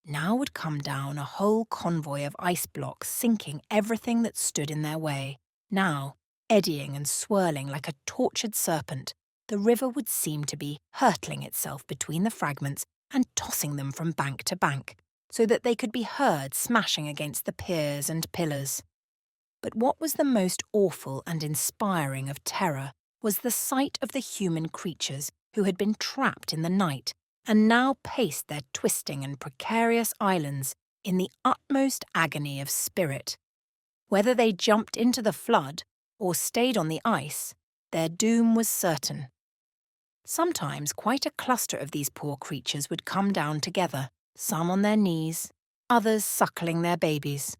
Now would come down a whole convoy of ice blocks, sinking everything that stood in their way. Now, eddying and swirling like a tortured serpent, the river would seem to be hurtling itself between the fragments and tossing them from bank to bank, so that they could be heard smashing against the piers and pillars. But what was the most awful and inspiring of terror was the sight of the human creatures who had been trapped in the night and now paced their twisting and precarious islands in the utmost agony of spirit. Whether they jumped into the flood or stayed on the ice, their doom was certain. Sometimes quite a cluster of these poor creatures would come down together, some on their knees, others suckling their babies.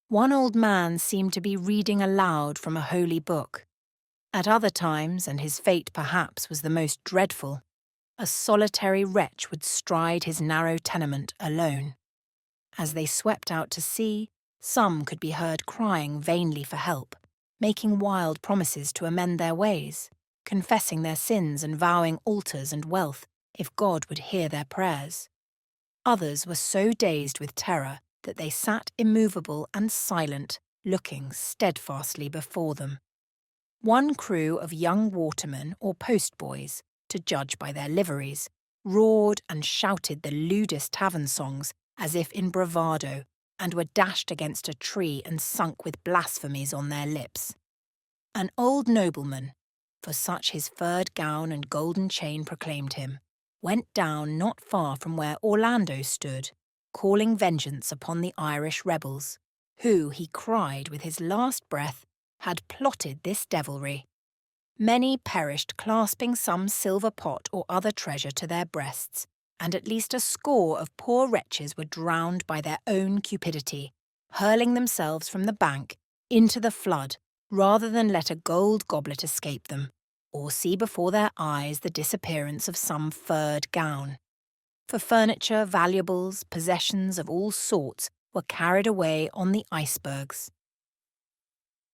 One old man seemed to be reading aloud from a holy book. At other times, and his fate perhaps was the most dreadful, a solitary wretch would stride his narrow tenement alone. As they swept out to sea, some could be heard crying vainly for help, making wild promises to amend their ways, confessing their sins and vowing altars and wealth if God would hear their prayers. Others were so dazed with terror that they sat immovable and silent, looking steadfastly before them. One crew of young watermen or postboys, to judge by their liveries, roared and shouted the lewdest tavern songs as if in bravado, and were dashed against a tree and sunk with blasphemies on their lips. An old nobleman, for such his furred gown and golden chain proclaimed him, went down not far from where Orlando stood, calling vengeance upon the Irish rebels, who, he cried with his last breath, had plotted this devilry. Many perished clasping some silver pot or other treasure to their breasts, and at least a score of poor wretches were drowned by their own cupidity, hurling themselves from the bank into the flood rather than let a gold goblet escape them, or see before their eyes the disappearance of some furred gown. For furniture, valuables, possessions of all sorts were carried away on the icebergs.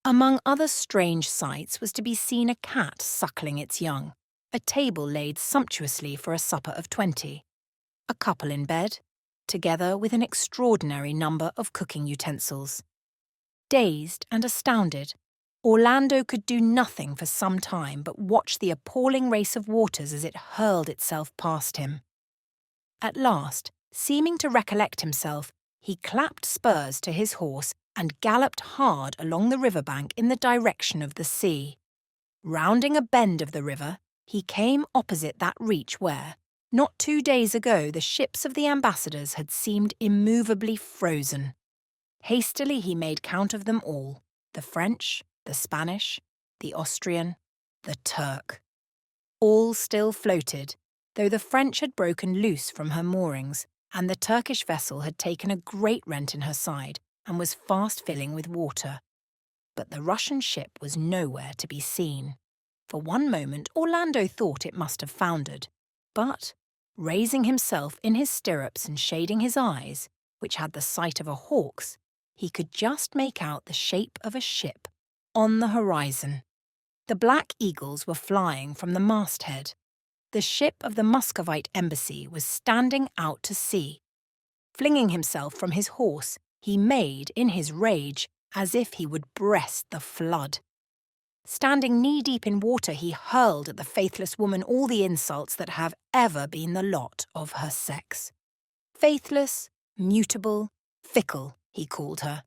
Among other strange sights was to be seen a cat suckling its young, a table laid sumptuously for a supper of 20, a couple in bed, together with an extraordinary number of cooking utensils. Dazed and astounded, Orlando could do nothing for some time but watch the appalling race of waters as it hurled itself past him. At last, seeming to recollect himself, he clapped spurs to his horse and galloped hard along the riverbank in the direction of the sea. Rounding a bend of the river, he came opposite that reach where, not 2 days ago, the ships of the ambassadors had seemed immovably frozen. Hastily he made count of them all, the French, the Spanish, the Austrian, the Turk. All still floated, though the French had broken loose from her moorings, and the Turkish vessel had taken a great rent in her side and was fast filling with water. But the Russian ship was nowhere to be seen. For one moment Orlando thought it must have foundered, but, raising himself in his stirrups and shading his eyes, which had the sight of a hawk's, he could just make out the shape of a ship on the horizon. The black eagles were flying from the masthead. The ship of the Muscovite embassy was standing out to sea. Flinging himself from his horse, he made, in his rage, as if he would breast the flood. Standing knee-deep in water, he hurled at the faithless woman all the insults that have ever been the lot of her sex. Faithless, mutable, fickle, he called her.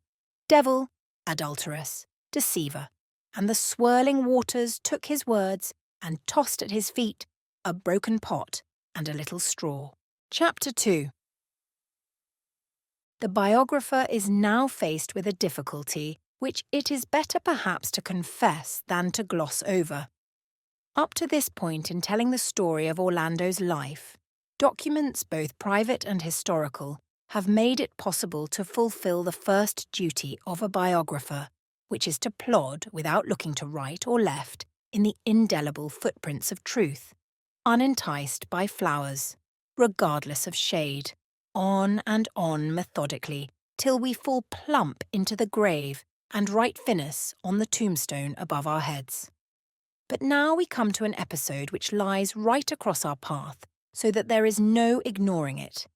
Devil, adulteress, deceiver. And the swirling waters took his words and tossed at his feet a broken pot and a little straw. Chapter 2. The biographer is now faced with a difficulty which it is better perhaps to confess than to gloss over. Up to this point in telling the story of Orlando's life, documents, both private and historical, have made it possible to fulfill the first duty of a biographer, which is to plod, without looking to right or left, in the indelible footprints of truth, unenticed by flowers, regardless of shade, on and on methodically, till we fall plump into the grave and write finis on the tombstone above our heads. But now we come to an episode which lies right across our path, so that there is no ignoring it.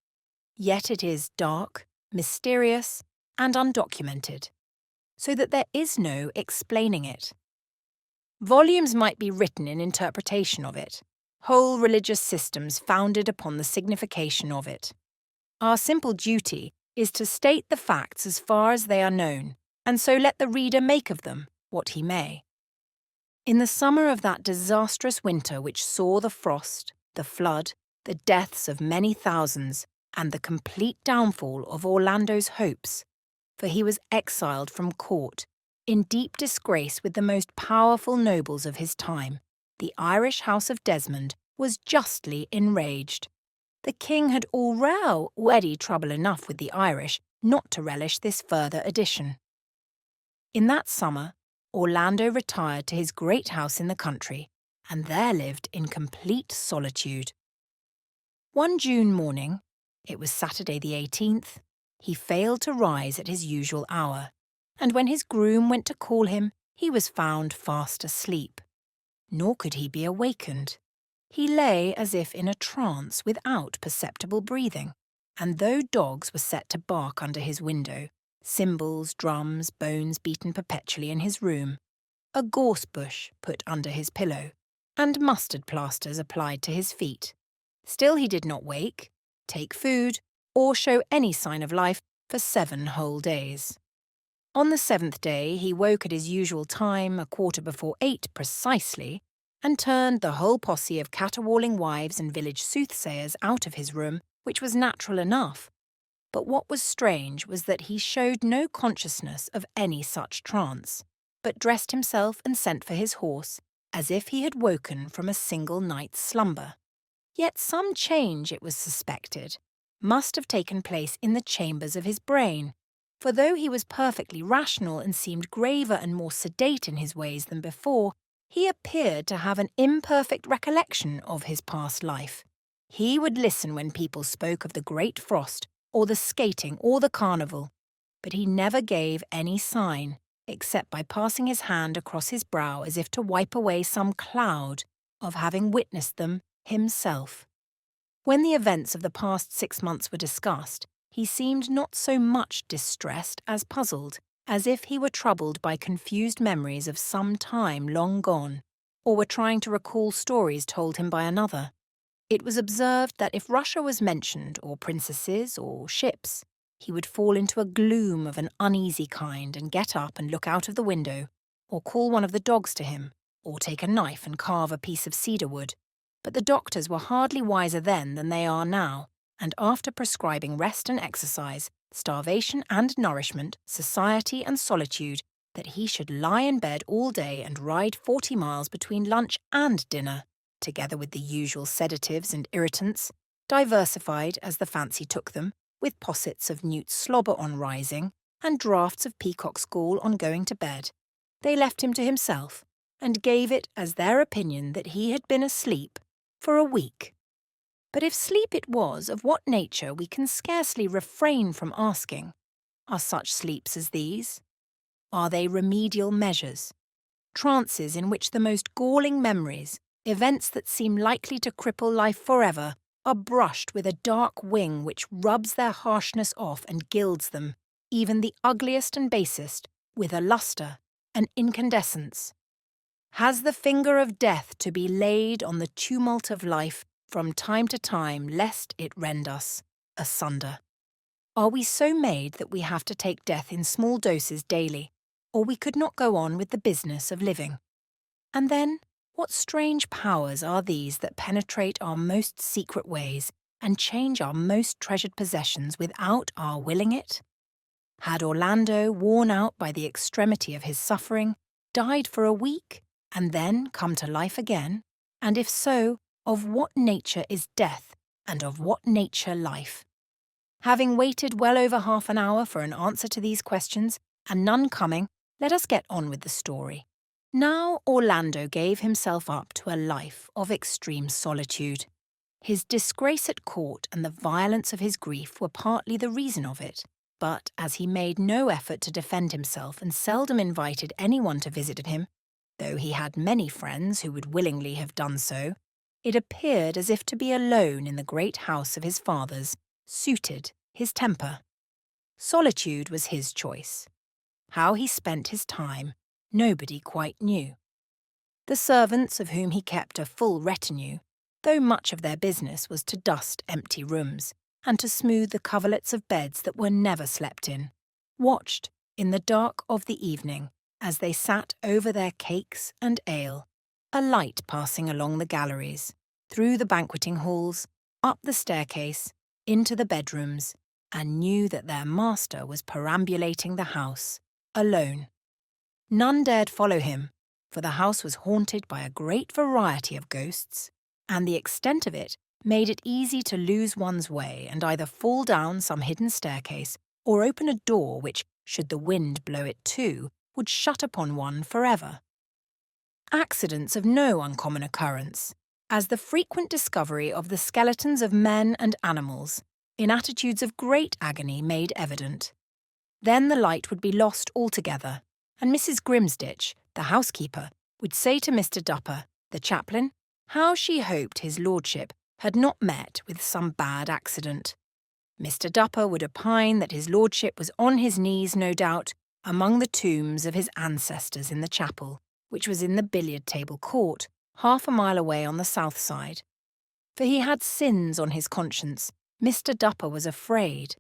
Yet it is dark, mysterious, and undocumented, so that there is no explaining it. Volumes might be written in interpretation of it, whole religious systems founded upon the signification of it. Our simple duty is to state the facts as far as they are known, and so let the reader make of them what he may. In the summer of that disastrous winter which saw the frost, the flood, the deaths of many thousands, and the complete downfall of Orlando's hopes, for he was exiled from court, in deep disgrace with the most powerful nobles of his time, the Irish House of Desmond was justly enraged. The king had already trouble enough with the Irish not to relish this further addition. In that summer, Orlando retired to his great house in the country, and there lived in complete solitude. One June morning, it was Saturday the 18th, he failed to rise at his usual hour, and when his groom went to call him, he was found fast asleep. Nor could he be awakened. He lay as if in a trance without perceptible breathing, and though dogs were set to bark under his window, cymbals, drums, bones beaten perpetually in his room, a gorse bush put under his pillow, and mustard plasters applied to his feet, still he did not wake, take food, or show any sign of life for 7 whole days. On the 7th day he woke at his usual time, 8:15 precisely, and turned the whole posse of caterwauling wives and village soothsayers out of his room, which was natural enough. But what was strange was that he showed no consciousness of any such trance, but dressed himself and sent for his horse, as if he had woken from a single night's slumber. Yet some change, it was suspected, must have taken place in the chambers of his brain, for though he was perfectly rational and seemed graver and more sedate in his ways than before, he appeared to have an imperfect recollection of his past life. He would listen when people spoke of the great frost, or the skating, or the carnival, but he never gave any sign, except by passing his hand across his brow as if to wipe away some cloud, of having witnessed them himself. When the events of the past 6 months were discussed, he seemed not so much distressed as puzzled, as if he were troubled by confused memories of some time long gone, or were trying to recall stories told him by another. It was observed that if Russia was mentioned, or princesses, or ships, he would fall into a gloom of an uneasy kind and get up and look out of the window, or call one of the dogs to him, or take a knife and carve a piece of cedar wood. But the doctors were hardly wiser then than they are now, and after prescribing rest and exercise, starvation and nourishment, society and solitude, that he should lie in bed all day and ride 40 miles between lunch and dinner, together with the usual sedatives and irritants, diversified, as the fancy took them, with possets of newt slobber on rising, and draughts of peacock's gall on going to bed. They left him to himself, and gave it as their opinion that he had been asleep for a week. But if sleep it was, of what nature we can scarcely refrain from asking. Are such sleeps as these? Are they remedial measures? Trances in which the most galling memories, events that seem likely to cripple life forever, are brushed with a dark wing which rubs their harshness off and gilds them, even the ugliest and basest, with a lustre, an incandescence. Has the finger of death to be laid on the tumult of life from time to time, lest it rend us asunder? Are we so made that we have to take death in small doses daily, or we could not go on with the business of living? And then, what strange powers are these that penetrate our most secret ways and change our most treasured possessions without our willing it? Had Orlando, worn out by the extremity of his suffering, died for a week, and then come to life again? And if so, of what nature is death, and of what nature life? Having waited well over half an hour for an answer to these questions, and none coming, let us get on with the story. Now Orlando gave himself up to a life of extreme solitude. His disgrace at court and the violence of his grief were partly the reason of it, but as he made no effort to defend himself and seldom invited anyone to visit him, though he had many friends who would willingly have done so, it appeared as if to be alone in the great house of his fathers suited his temper. Solitude was his choice. How he spent his time, nobody quite knew. The servants, of whom he kept a full retinue, though much of their business was to dust empty rooms and to smooth the coverlets of beds that were never slept in, watched in the dark of the evening as they sat over their cakes and ale, a light passing along the galleries, through the banqueting halls, up the staircase, into the bedrooms, and knew that their master was perambulating the house, alone. None dared follow him, for the house was haunted by a great variety of ghosts, and the extent of it made it easy to lose one's way and either fall down some hidden staircase or open a door which, should the wind blow it to, would shut upon one forever. Accidents of no uncommon occurrence, as the frequent discovery of the skeletons of men and animals, in attitudes of great agony, made evident. Then the light would be lost altogether, and Mrs. Grimsditch, the housekeeper, would say to Mr. Dupper, the chaplain, how she hoped his lordship had not met with some bad accident. Mr. Dupper would opine that his lordship was on his knees, no doubt, among the tombs of his ancestors in the chapel, which was in the billiard-table court, half a mile away on the south side. For he had sins on his conscience. Mr. Dupper was afraid,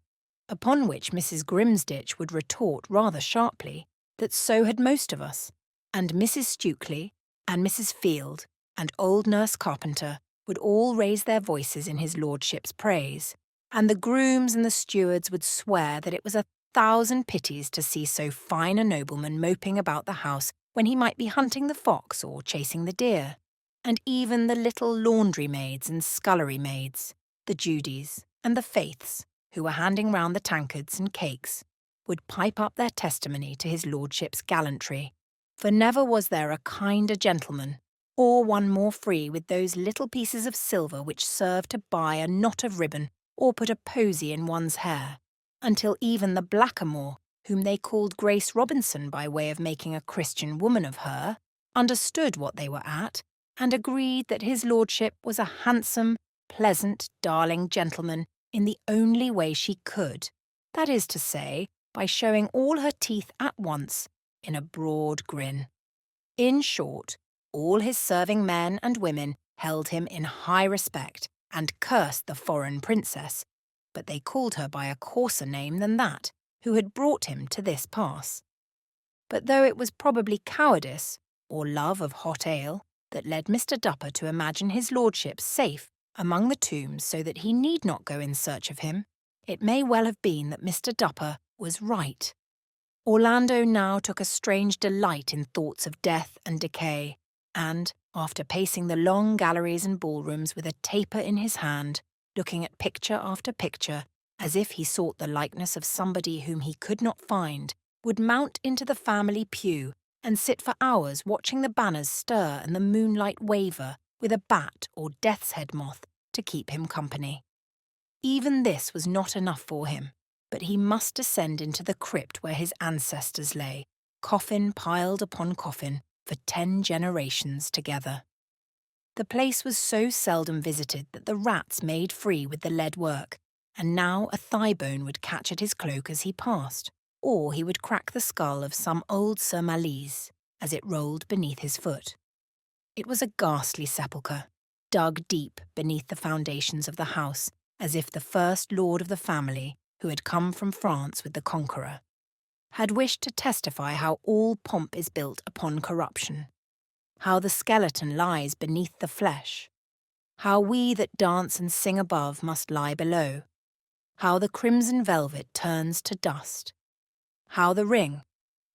upon which Mrs. Grimsditch would retort rather sharply that so had most of us, and Mrs. Stukely, and Mrs. Field, and old Nurse Carpenter would all raise their voices in his lordship's praise, and the grooms and the stewards would swear that it was 1,000 pities to see so fine a nobleman moping about the house when he might be hunting the fox or chasing the deer, and even the little laundry maids and scullery maids, the Judys and the Faiths, who were handing round the tankards and cakes, would pipe up their testimony to his lordship's gallantry, for never was there a kinder gentleman, or one more free with those little pieces of silver which served to buy a knot of ribbon or put a posy in one's hair, until even the blackamoor, whom they called Grace Robinson by way of making a Christian woman of her, understood what they were at, and agreed that his lordship was a handsome, pleasant, darling gentleman in the only way she could, that is to say, by showing all her teeth at once in a broad grin. In short, all his serving men and women held him in high respect and cursed the foreign princess, but they called her by a coarser name than that, who had brought him to this pass. But though it was probably cowardice, or love of hot ale, that led Mr. Dupper to imagine his lordship safe among the tombs so that he need not go in search of him, it may well have been that Mr. Dupper was right. Orlando now took a strange delight in thoughts of death and decay, and, after pacing the long galleries and ballrooms with a taper in his hand, looking at picture after picture, as if he sought the likeness of somebody whom he could not find, would mount into the family pew and sit for hours watching the banners stir and the moonlight waver, with a bat or death's head moth to keep him company. Even this was not enough for him, but he must descend into the crypt where his ancestors lay, coffin piled upon coffin, for 10 generations together. The place was so seldom visited that the rats made free with the lead work, and now a thigh bone would catch at his cloak as he passed, or he would crack the skull of some old Sir Malise as it rolled beneath his foot. It was a ghastly sepulchre, dug deep beneath the foundations of the house, as if the first lord of the family, who had come from France with the Conqueror, had wished to testify how all pomp is built upon corruption, how the skeleton lies beneath the flesh, how we that dance and sing above must lie below, how the crimson velvet turns to dust, how the ring,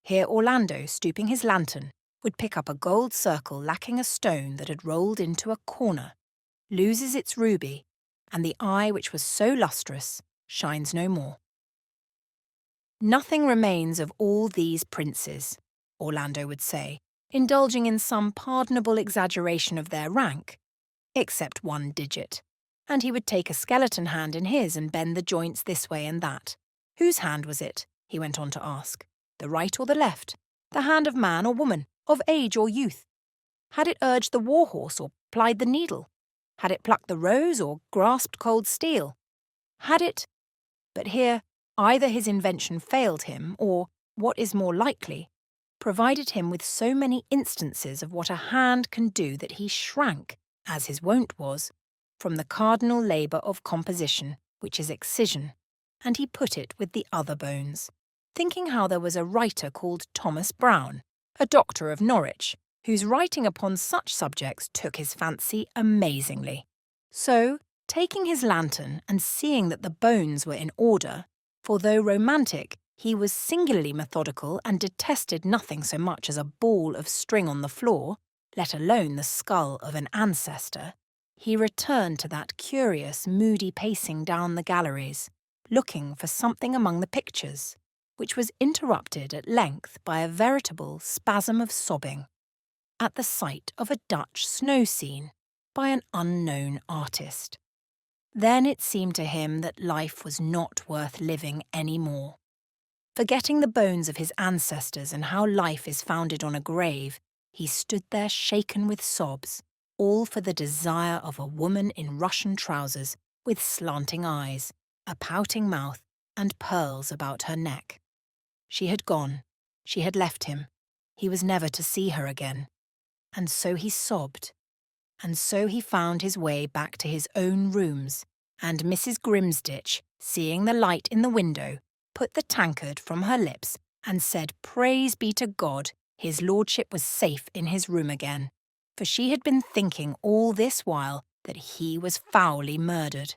here Orlando stooping his lantern, would pick up a gold circle lacking a stone that had rolled into a corner, loses its ruby, and the eye which was so lustrous shines no more. Nothing remains of all these princes, Orlando would say, indulging in some pardonable exaggeration of their rank, except one digit, and he would take a skeleton hand in his and bend the joints this way and that. Whose hand was it? He went on to ask. The right or the left? The hand of man or woman? Of age or youth? Had it urged the war horse or plied the needle? Had it plucked the rose or grasped cold steel? Had it? But here, either his invention failed him or, what is more likely, provided him with so many instances of what a hand can do that he shrank, as his wont was, from the cardinal labour of composition, which is excision, and he put it with the other bones, thinking how there was a writer called Thomas Brown, a doctor of Norwich, whose writing upon such subjects took his fancy amazingly. So, taking his lantern and seeing that the bones were in order, for though romantic, he was singularly methodical and detested nothing so much as a ball of string on the floor, let alone the skull of an ancestor, he returned to that curious, moody pacing down the galleries, looking for something among the pictures, which was interrupted at length by a veritable spasm of sobbing, at the sight of a Dutch snow scene by an unknown artist. Then it seemed to him that life was not worth living any more. Forgetting the bones of his ancestors and how life is founded on a grave, he stood there shaken with sobs, all for the desire of a woman in Russian trousers with slanting eyes, a pouting mouth, and pearls about her neck. She had gone. She had left him. He was never to see her again. And so he sobbed. And so he found his way back to his own rooms, and Mrs. Grimsditch, seeing the light in the window, put the tankard from her lips and said, praise be to God, his lordship was safe in his room again, for she had been thinking all this while that he was foully murdered.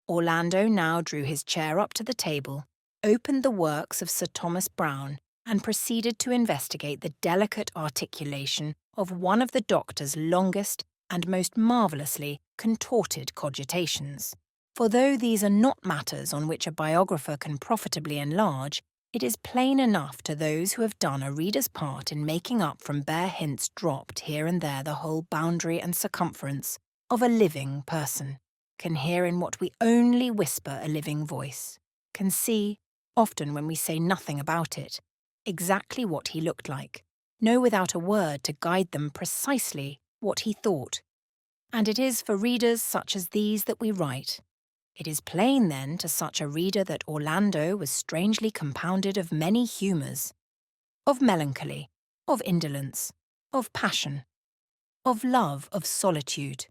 Orlando now drew his chair up to the table, opened the works of Sir Thomas Browne, and proceeded to investigate the delicate articulation of one of the doctor's longest and most marvellously contorted cogitations. For though these are not matters on which a biographer can profitably enlarge, it is plain enough to those who have done a reader's part in making up from bare hints dropped here and there the whole boundary and circumference of a living person, can hear in what we only whisper a living voice, can see, often when we say nothing about it, exactly what he looked like, know without a word to guide them precisely what he thought. And it is for readers such as these that we write. It is plain, then, to such a reader that Orlando was strangely compounded of many humours, of melancholy, of indolence, of passion, of love, of solitude,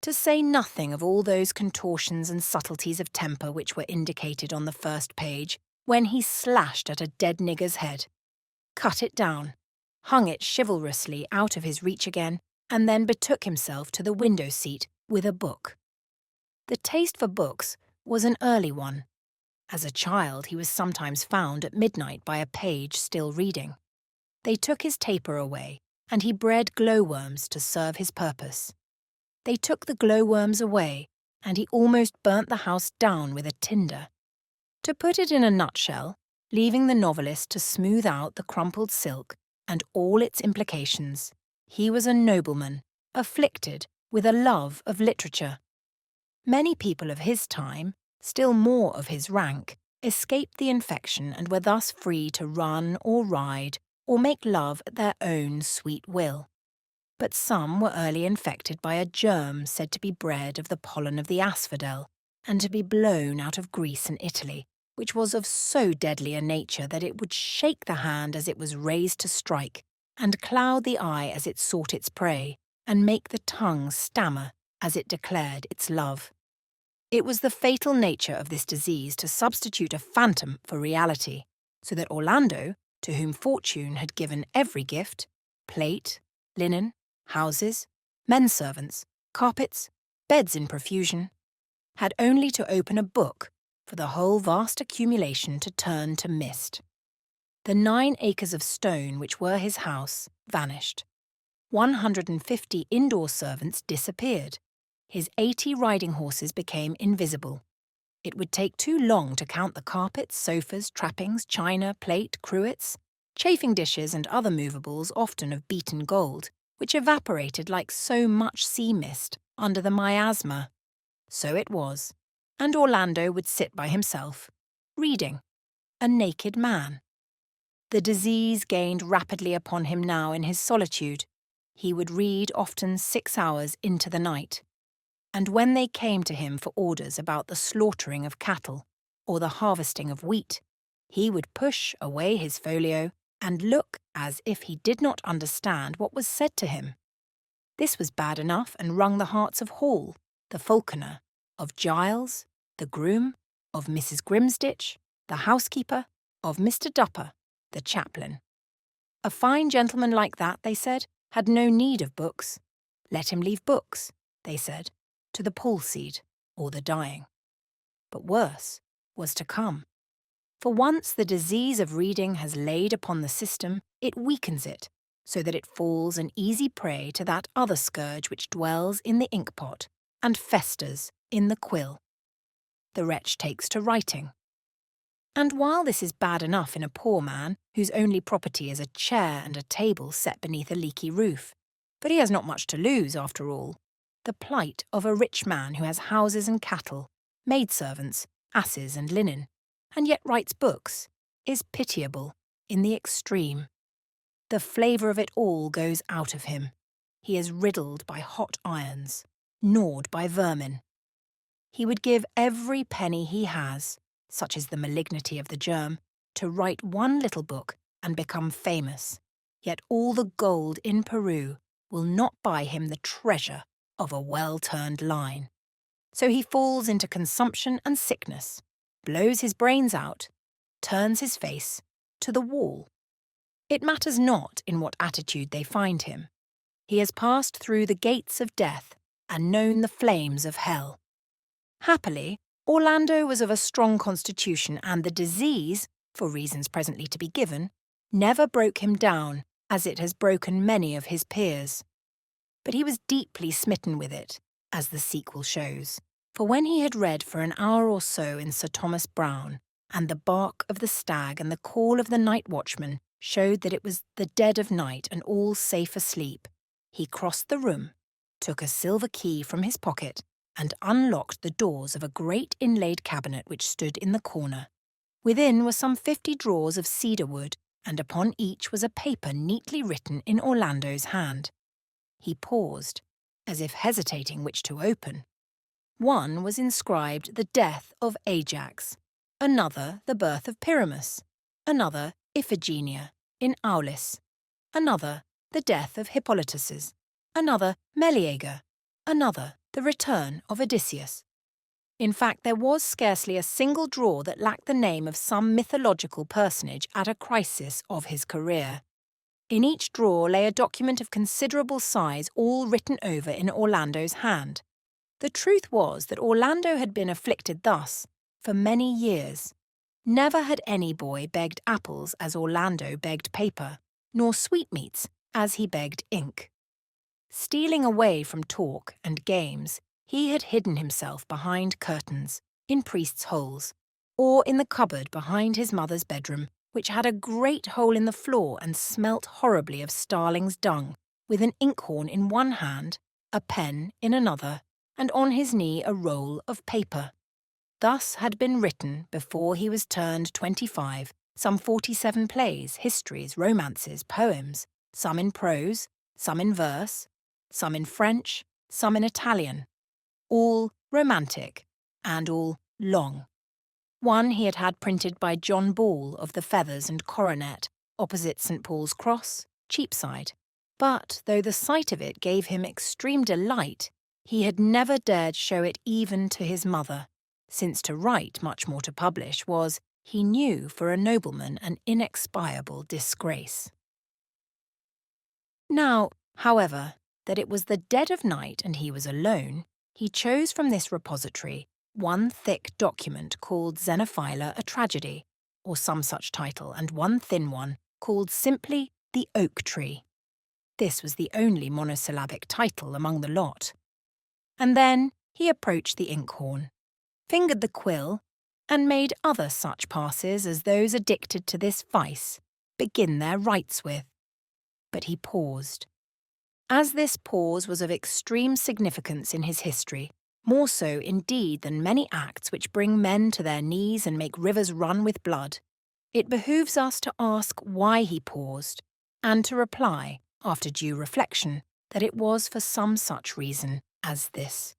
to say nothing of all those contortions and subtleties of temper which were indicated on the first page, when he slashed at a dead nigger's head, cut it down, hung it chivalrously out of his reach again, and then betook himself to the window-seat with a book. The taste for books was an early one. As a child, he was sometimes found at midnight by a page still reading. They took his taper away, and he bred glowworms to serve his purpose. They took the glowworms away, and he almost burnt the house down with a tinder. To put it in a nutshell, leaving the novelist to smooth out the crumpled silk and all its implications, he was a nobleman, afflicted with a love of literature. Many people of his time, still more of his rank, escaped the infection and were thus free to run or ride or make love at their own sweet will. But some were early infected by a germ said to be bred of the pollen of the asphodel and to be blown out of Greece and Italy, which was of so deadly a nature that it would shake the hand as it was raised to strike, and cloud the eye as it sought its prey, and make the tongue stammer as it declared its love. It was the fatal nature of this disease to substitute a phantom for reality, so that Orlando, to whom fortune had given every gift, plate, linen, houses, men-servants, carpets, beds in profusion, had only to open a book for the whole vast accumulation to turn to mist. The 9 acres of stone which were his house vanished. 150 indoor servants disappeared. His 80 riding horses became invisible. It would take too long to count the carpets, sofas, trappings, china, plate, cruets, chafing dishes and other movables, often of beaten gold, which evaporated like so much sea mist under the miasma. So it was, and Orlando would sit by himself, reading, a naked man. The disease gained rapidly upon him now in his solitude. He would read often 6 hours into the night. And when they came to him for orders about the slaughtering of cattle or the harvesting of wheat, he would push away his folio and look as if he did not understand what was said to him. This was bad enough and wrung the hearts of Hall, the falconer, of Giles, the groom, of Mrs. Grimsditch, the housekeeper, of Mr. Dupper, the chaplain. A fine gentleman like that, they said, had no need of books. Let him leave books, they said, to the palsied or the dying. But worse was to come. For once the disease of reading has laid upon the system, it weakens it, so that it falls an easy prey to that other scourge which dwells in the inkpot and festers in the quill. The wretch takes to writing. And while this is bad enough in a poor man, whose only property is a chair and a table set beneath a leaky roof, but he has not much to lose after all, the plight of a rich man who has houses and cattle, maidservants, asses and linen, and yet writes books, is pitiable in the extreme. The flavour of it all goes out of him. He is riddled by hot irons, gnawed by vermin. He would give every penny he has, such is the malignity of the germ, to write one little book and become famous, yet all the gold in Peru will not buy him the treasure of a well-turned line. So he falls into consumption and sickness, blows his brains out, turns his face to the wall. It matters not in what attitude they find him. He has passed through the gates of death and known the flames of hell. Happily, Orlando was of a strong constitution, and the disease, for reasons presently to be given, never broke him down as it has broken many of his peers. But he was deeply smitten with it, as the sequel shows, for when he had read for an hour or so in Sir Thomas Browne, and the bark of the stag and the call of the night watchman showed that it was the dead of night and all safe asleep, he crossed the room, took a silver key from his pocket, and unlocked the doors of a great inlaid cabinet which stood in the corner. Within were some 50 drawers of cedar wood, and upon each was a paper neatly written in Orlando's hand. He paused, as if hesitating which to open. One was inscribed the death of Ajax, another the birth of Pyramus, another Iphigenia in Aulis, another the death of Hippolytus, another Meleager, another the return of Odysseus. In fact, there was scarcely a single drawer that lacked the name of some mythological personage at a crisis of his career. In each drawer lay a document of considerable size, all written over in Orlando's hand. The truth was that Orlando had been afflicted thus for many years. Never had any boy begged apples as Orlando begged paper, nor sweetmeats as he begged ink. Stealing away from talk and games, he had hidden himself behind curtains, in priests' holes, or in the cupboard behind his mother's bedroom, which had a great hole in the floor and smelt horribly of starling's dung, with an inkhorn in one hand, a pen in another, and on his knee a roll of paper. Thus had been written, before he was turned 25, some 47 plays, histories, romances, poems, some in prose, some in verse, some in French, some in Italian, all romantic and all long. One he had had printed by John Ball of the Feathers and Coronet, opposite St. Paul's Cross, Cheapside. But though the sight of it gave him extreme delight, he had never dared show it even to his mother, since to write, much more to publish, was, he knew, for a nobleman an inexpiable disgrace. Now, however, that it was the dead of night and he was alone, he chose from this repository one thick document called Xenophila a Tragedy, or some such title, and one thin one, called simply The Oak Tree. This was the only monosyllabic title among the lot. And then he approached the inkhorn, fingered the quill, and made other such passes as those addicted to this vice begin their rites with. But he paused. As this pause was of extreme significance in his history, more so indeed than many acts which bring men to their knees and make rivers run with blood, it behooves us to ask why he paused, and to reply, after due reflection, that it was for some such reason as this.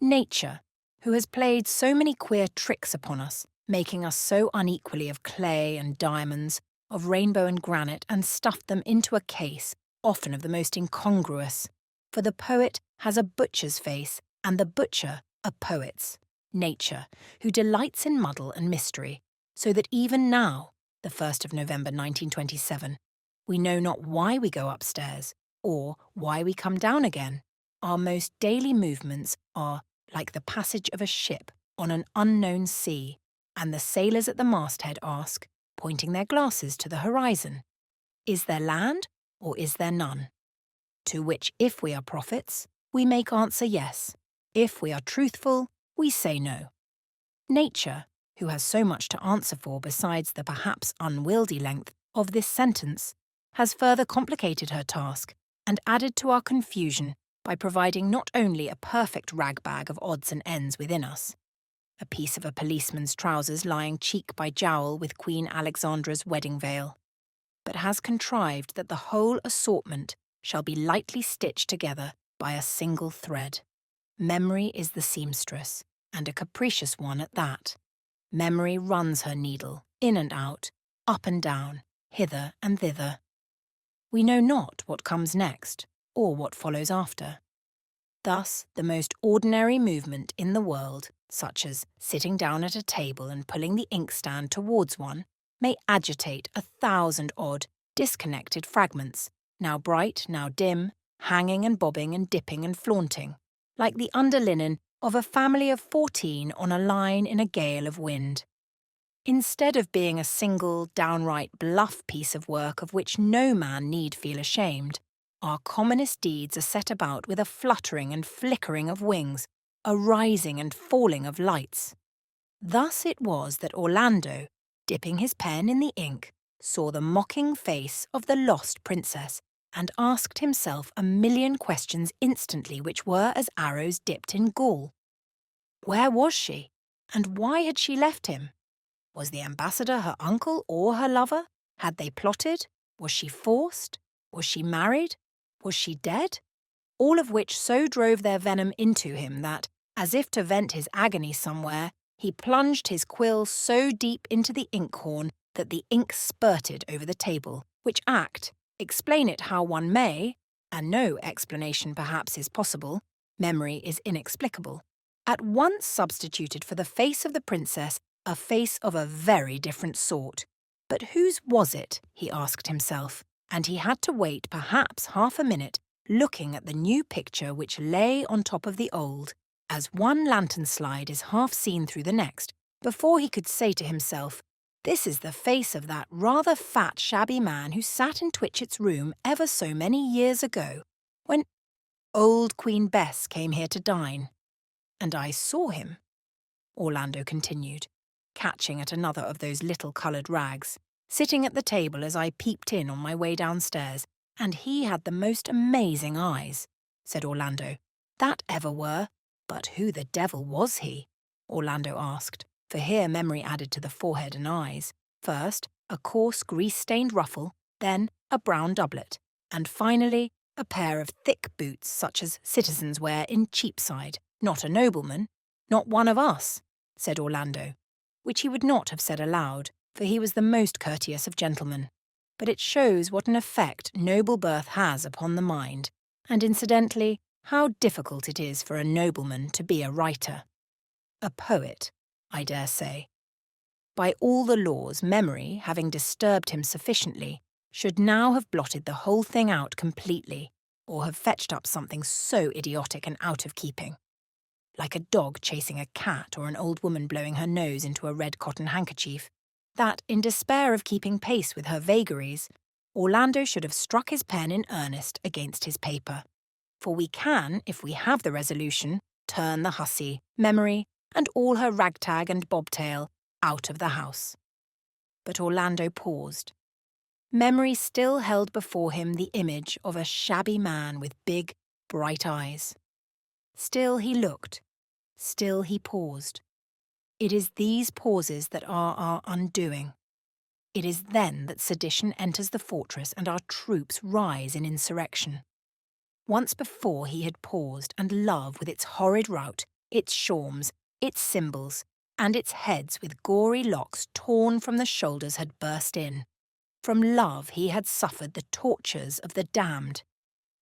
Nature, who has played so many queer tricks upon us, making us so unequally of clay and diamonds, of rainbow and granite, and stuffed them into a case, often of the most incongruous. For the poet has a butcher's face, and the butcher a poet's. Nature, who delights in muddle and mystery, so that even now, the 1st of November 1927, we know not why we go upstairs, or why we come down again. Our most daily movements are like the passage of a ship on an unknown sea, and the sailors at the masthead ask, pointing their glasses to the horizon, "Is there land, or is there none?" To which, if we are prophets, we make answer yes. If we are truthful, we say no. Nature, who has so much to answer for besides the perhaps unwieldy length of this sentence, has further complicated her task and added to our confusion by providing not only a perfect rag-bag of odds and ends within us, a piece of a policeman's trousers lying cheek by jowl with Queen Alexandra's wedding veil, but has contrived that the whole assortment shall be lightly stitched together by a single thread. Memory is the seamstress, and a capricious one at that. Memory runs her needle, in and out, up and down, hither and thither. We know not what comes next, or what follows after. Thus, the most ordinary movement in the world, such as sitting down at a table and pulling the inkstand towards one, may agitate 1,000 odd, disconnected fragments, now bright, now dim, hanging and bobbing and dipping and flaunting, like the underlinen of a family of 14 on a line in a gale of wind. Instead of being a single, downright bluff piece of work of which no man need feel ashamed, our commonest deeds are set about with a fluttering and flickering of wings, a rising and falling of lights. Thus it was that Orlando, dipping his pen in the ink, saw the mocking face of the lost princess, and asked himself a million questions instantly which were as arrows dipped in gall. Where was she, and why had she left him? Was the ambassador her uncle or her lover? Had they plotted? Was she forced? Was she married? Was she dead? All of which so drove their venom into him that, as if to vent his agony somewhere, he plunged his quill so deep into the inkhorn that the ink spurted over the table, which act, explain it how one may, and no explanation perhaps is possible, memory is inexplicable, at once substituted for the face of the princess a face of a very different sort. But whose was it, he asked himself, and he had to wait perhaps half a minute looking at the new picture which lay on top of the old, as one lantern slide is half seen through the next, before he could say to himself, "This is the face of that rather fat, shabby man who sat in Twitchett's room ever so many years ago, when old Queen Bess came here to dine. And I saw him," Orlando continued, catching at another of those little coloured rags, "sitting at the table as I peeped in on my way downstairs, and he had the most amazing eyes," said Orlando, "that ever were. But who the devil was he?" Orlando asked, for here memory added to the forehead and eyes. First, a coarse grease-stained ruffle, then a brown doublet, and finally a pair of thick boots such as citizens wear in Cheapside. "Not a nobleman, not one of us," said Orlando, which he would not have said aloud, for he was the most courteous of gentlemen. But it shows what an effect noble birth has upon the mind, and incidentally, how difficult it is for a nobleman to be a writer. A poet, I dare say. By all the laws, memory, having disturbed him sufficiently, should now have blotted the whole thing out completely, or have fetched up something so idiotic and out of keeping, like a dog chasing a cat or an old woman blowing her nose into a red cotton handkerchief, that, in despair of keeping pace with her vagaries, Orlando should have struck his pen in earnest against his paper. For we can, if we have the resolution, turn the hussy, Memory, and all her ragtag and bobtail out of the house. But Orlando paused. Memory still held before him the image of a shabby man with big, bright eyes. Still he looked. Still he paused. It is these pauses that are our undoing. It is then that sedition enters the fortress and our troops rise in insurrection. Once before he had paused, and love with its horrid rout, its shawms, its cymbals, and its heads with gory locks torn from the shoulders had burst in. From love he had suffered the tortures of the damned.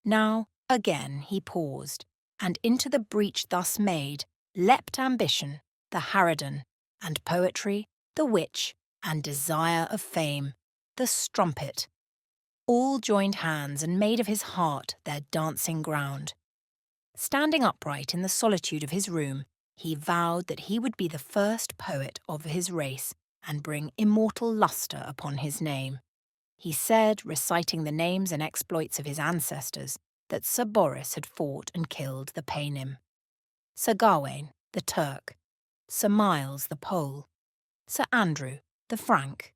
Now, again, he paused, and into the breach thus made leapt ambition, the harridan, and poetry, the witch, and desire of fame, the strumpet. All joined hands and made of his heart their dancing ground. Standing upright in the solitude of his room, he vowed that he would be the first poet of his race and bring immortal lustre upon his name. He said, reciting the names and exploits of his ancestors, that Sir Boris had fought and killed the Paynim, Sir Gawain, the Turk, Sir Miles, the Pole, Sir Andrew, the Frank,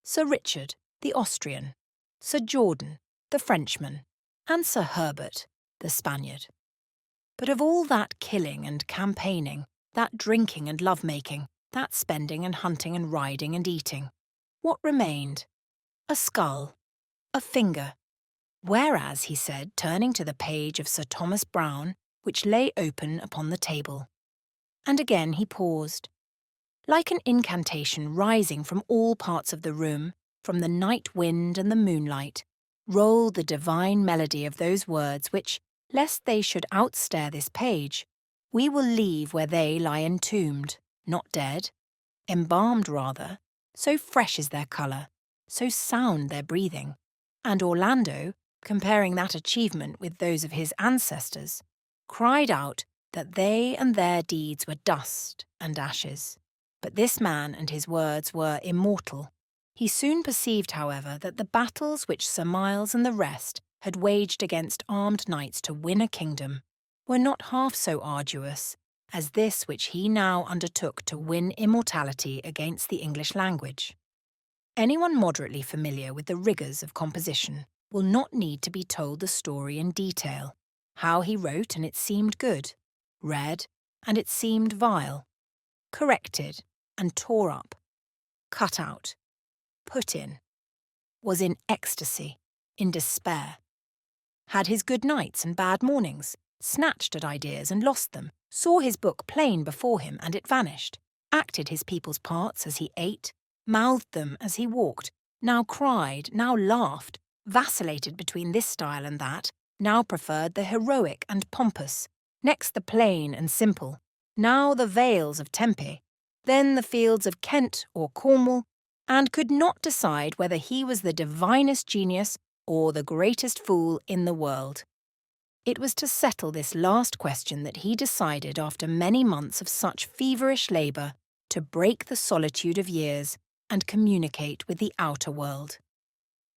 Sir Richard, the Austrian, Sir Jordan, the Frenchman, and Sir Herbert, the Spaniard. But of all that killing and campaigning, that drinking and love-making, that spending and hunting and riding and eating, what remained? A skull, a finger. Whereas, he said, turning to the page of Sir Thomas Browne, which lay open upon the table. And again he paused. Like an incantation rising from all parts of the room, from the night wind and the moonlight, rolled the divine melody of those words which, lest they should outstare this page, we will leave where they lie entombed, not dead, embalmed rather, so fresh is their colour, so sound their breathing. And Orlando, comparing that achievement with those of his ancestors, cried out that they and their deeds were dust and ashes. But this man and his words were immortal. He soon perceived, however, that the battles which Sir Miles and the rest had waged against armed knights to win a kingdom were not half so arduous as this which he now undertook to win immortality against the English language. Anyone moderately familiar with the rigours of composition will not need to be told the story in detail, how he wrote and it seemed good, read and it seemed vile, corrected and tore up, cut out, put in, was in ecstasy, in despair, had his good nights and bad mornings, snatched at ideas and lost them, saw his book plain before him and it vanished, acted his people's parts as he ate, mouthed them as he walked, now cried, now laughed, vacillated between this style and that, now preferred the heroic and pompous, next the plain and simple, now the vales of Tempe, then the fields of Kent or Cornwall, and could not decide whether he was the divinest genius or the greatest fool in the world. It was to settle this last question that he decided, after many months of such feverish labour, to break the solitude of years and communicate with the outer world.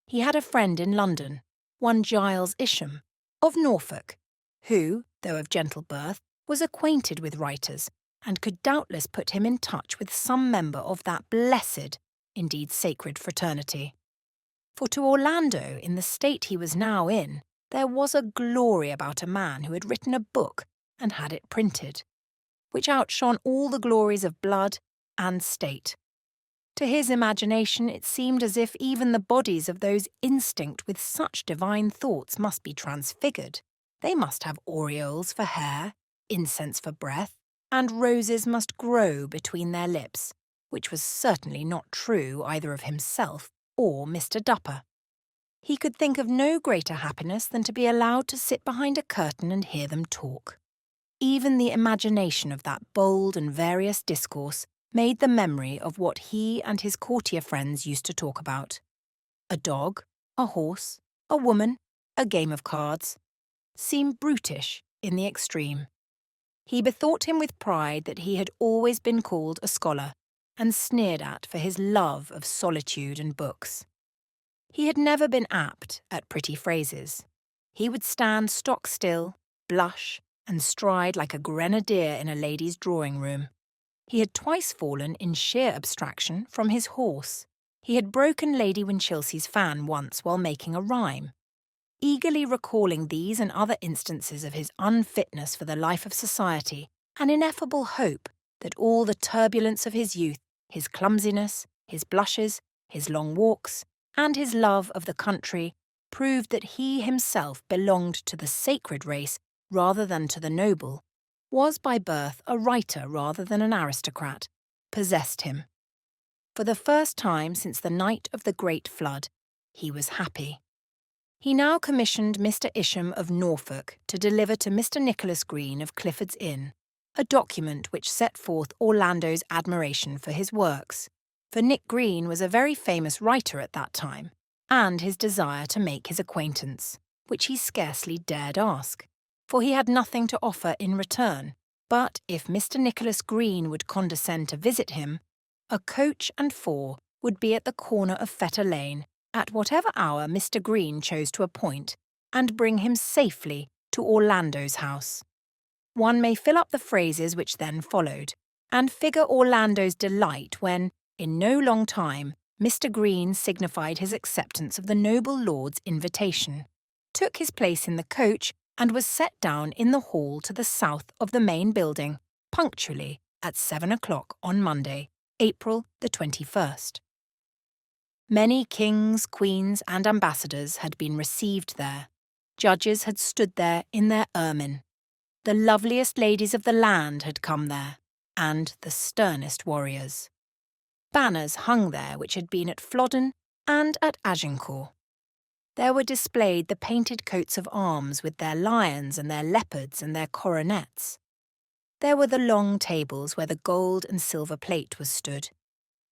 He had a friend in London, one Giles Isham, of Norfolk, who, though of gentle birth, was acquainted with writers, and could doubtless put him in touch with some member of that blessed, indeed sacred fraternity. For to Orlando, in the state he was now in, there was a glory about a man who had written a book and had it printed, which outshone all the glories of blood and state. To his imagination it seemed as if even the bodies of those instinct with such divine thoughts must be transfigured. They must have aureoles for hair, incense for breath, and roses must grow between their lips, which was certainly not true either of himself or Mr. Dupper. He could think of no greater happiness than to be allowed to sit behind a curtain and hear them talk. Even the imagination of that bold and various discourse made the memory of what he and his courtier friends used to talk about. A dog, a horse, a woman, a game of cards, seem brutish in the extreme. He bethought him with pride that he had always been called a scholar, and sneered at for his love of solitude and books. He had never been apt at pretty phrases. He would stand stock still, blush, and stride like a grenadier in a lady's drawing-room. He had twice fallen in sheer abstraction from his horse. He had broken Lady Winchelsea's fan once while making a rhyme. Eagerly recalling these and other instances of his unfitness for the life of society, an ineffable hope that all the turbulence of his youth, his clumsiness, his blushes, his long walks, and his love of the country proved that he himself belonged to the sacred race rather than to the noble, was by birth a writer rather than an aristocrat, possessed him. For the first time since the night of the Great Flood, he was happy. He now commissioned Mr. Isham of Norfolk to deliver to Mr. Nicholas Green of Clifford's Inn a document which set forth Orlando's admiration for his works, for Nick Green was a very famous writer at that time, and his desire to make his acquaintance, which he scarcely dared ask, for he had nothing to offer in return. But if Mr. Nicholas Green would condescend to visit him, a coach and four would be at the corner of Fetter Lane at whatever hour Mr. Green chose to appoint, and bring him safely to Orlando's house. One may fill up the phrases which then followed, and figure Orlando's delight when, in no long time, Mr. Green signified his acceptance of the noble lord's invitation, took his place in the coach, and was set down in the hall to the south of the main building, punctually at 7 o'clock on Monday, April the 21st. Many kings, queens, and ambassadors had been received there. Judges had stood there in their ermine. The loveliest ladies of the land had come there, and the sternest warriors. Banners hung there which had been at Flodden and at Agincourt. There were displayed the painted coats of arms with their lions and their leopards and their coronets. There were the long tables where the gold and silver plate was stood,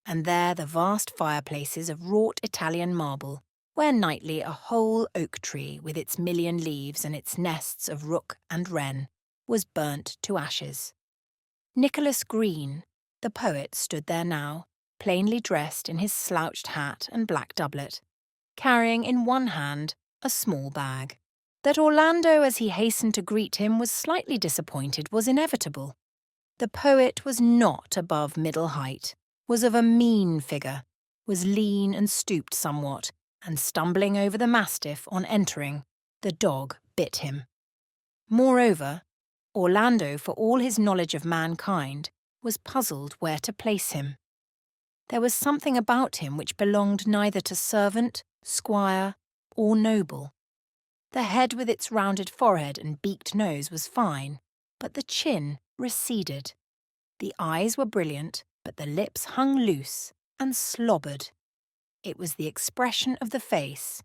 and there the vast fireplaces of wrought Italian marble, where nightly a whole oak tree with its million leaves and its nests of rook and wren was burnt to ashes. Nicholas Green, the poet, stood there now, plainly dressed in his slouched hat and black doublet, carrying in one hand a small bag. That Orlando, as he hastened to greet him, was slightly disappointed was inevitable. The poet was not above middle height, was of a mean figure, was lean and stooped somewhat, and stumbling over the mastiff on entering, the dog bit him. Moreover, Orlando, for all his knowledge of mankind, was puzzled where to place him. There was something about him which belonged neither to servant, squire, or noble. The head with its rounded forehead and beaked nose was fine, but the chin receded. The eyes were brilliant, but the lips hung loose and slobbered. It was the expression of the face,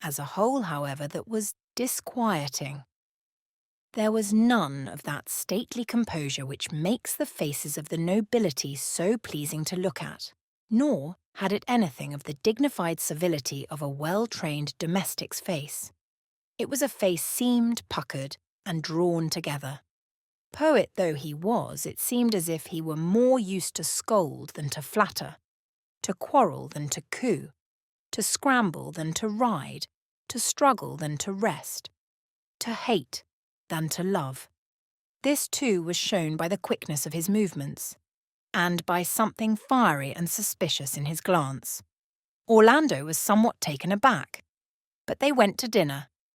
as a whole, however, that was disquieting. There was none of that stately composure which makes the faces of the nobility so pleasing to look at, nor had it anything of the dignified civility of a well-trained domestic's face. It was a face seamed, puckered, and drawn together. Poet though he was, it seemed as if he were more used to scold than to flatter, to quarrel than to coo, to scramble than to ride, to struggle than to rest, to hate than to love. This too was shown by the quickness of his movements, and by something fiery and suspicious in his glance. Orlando was somewhat taken aback, but they went to dinner,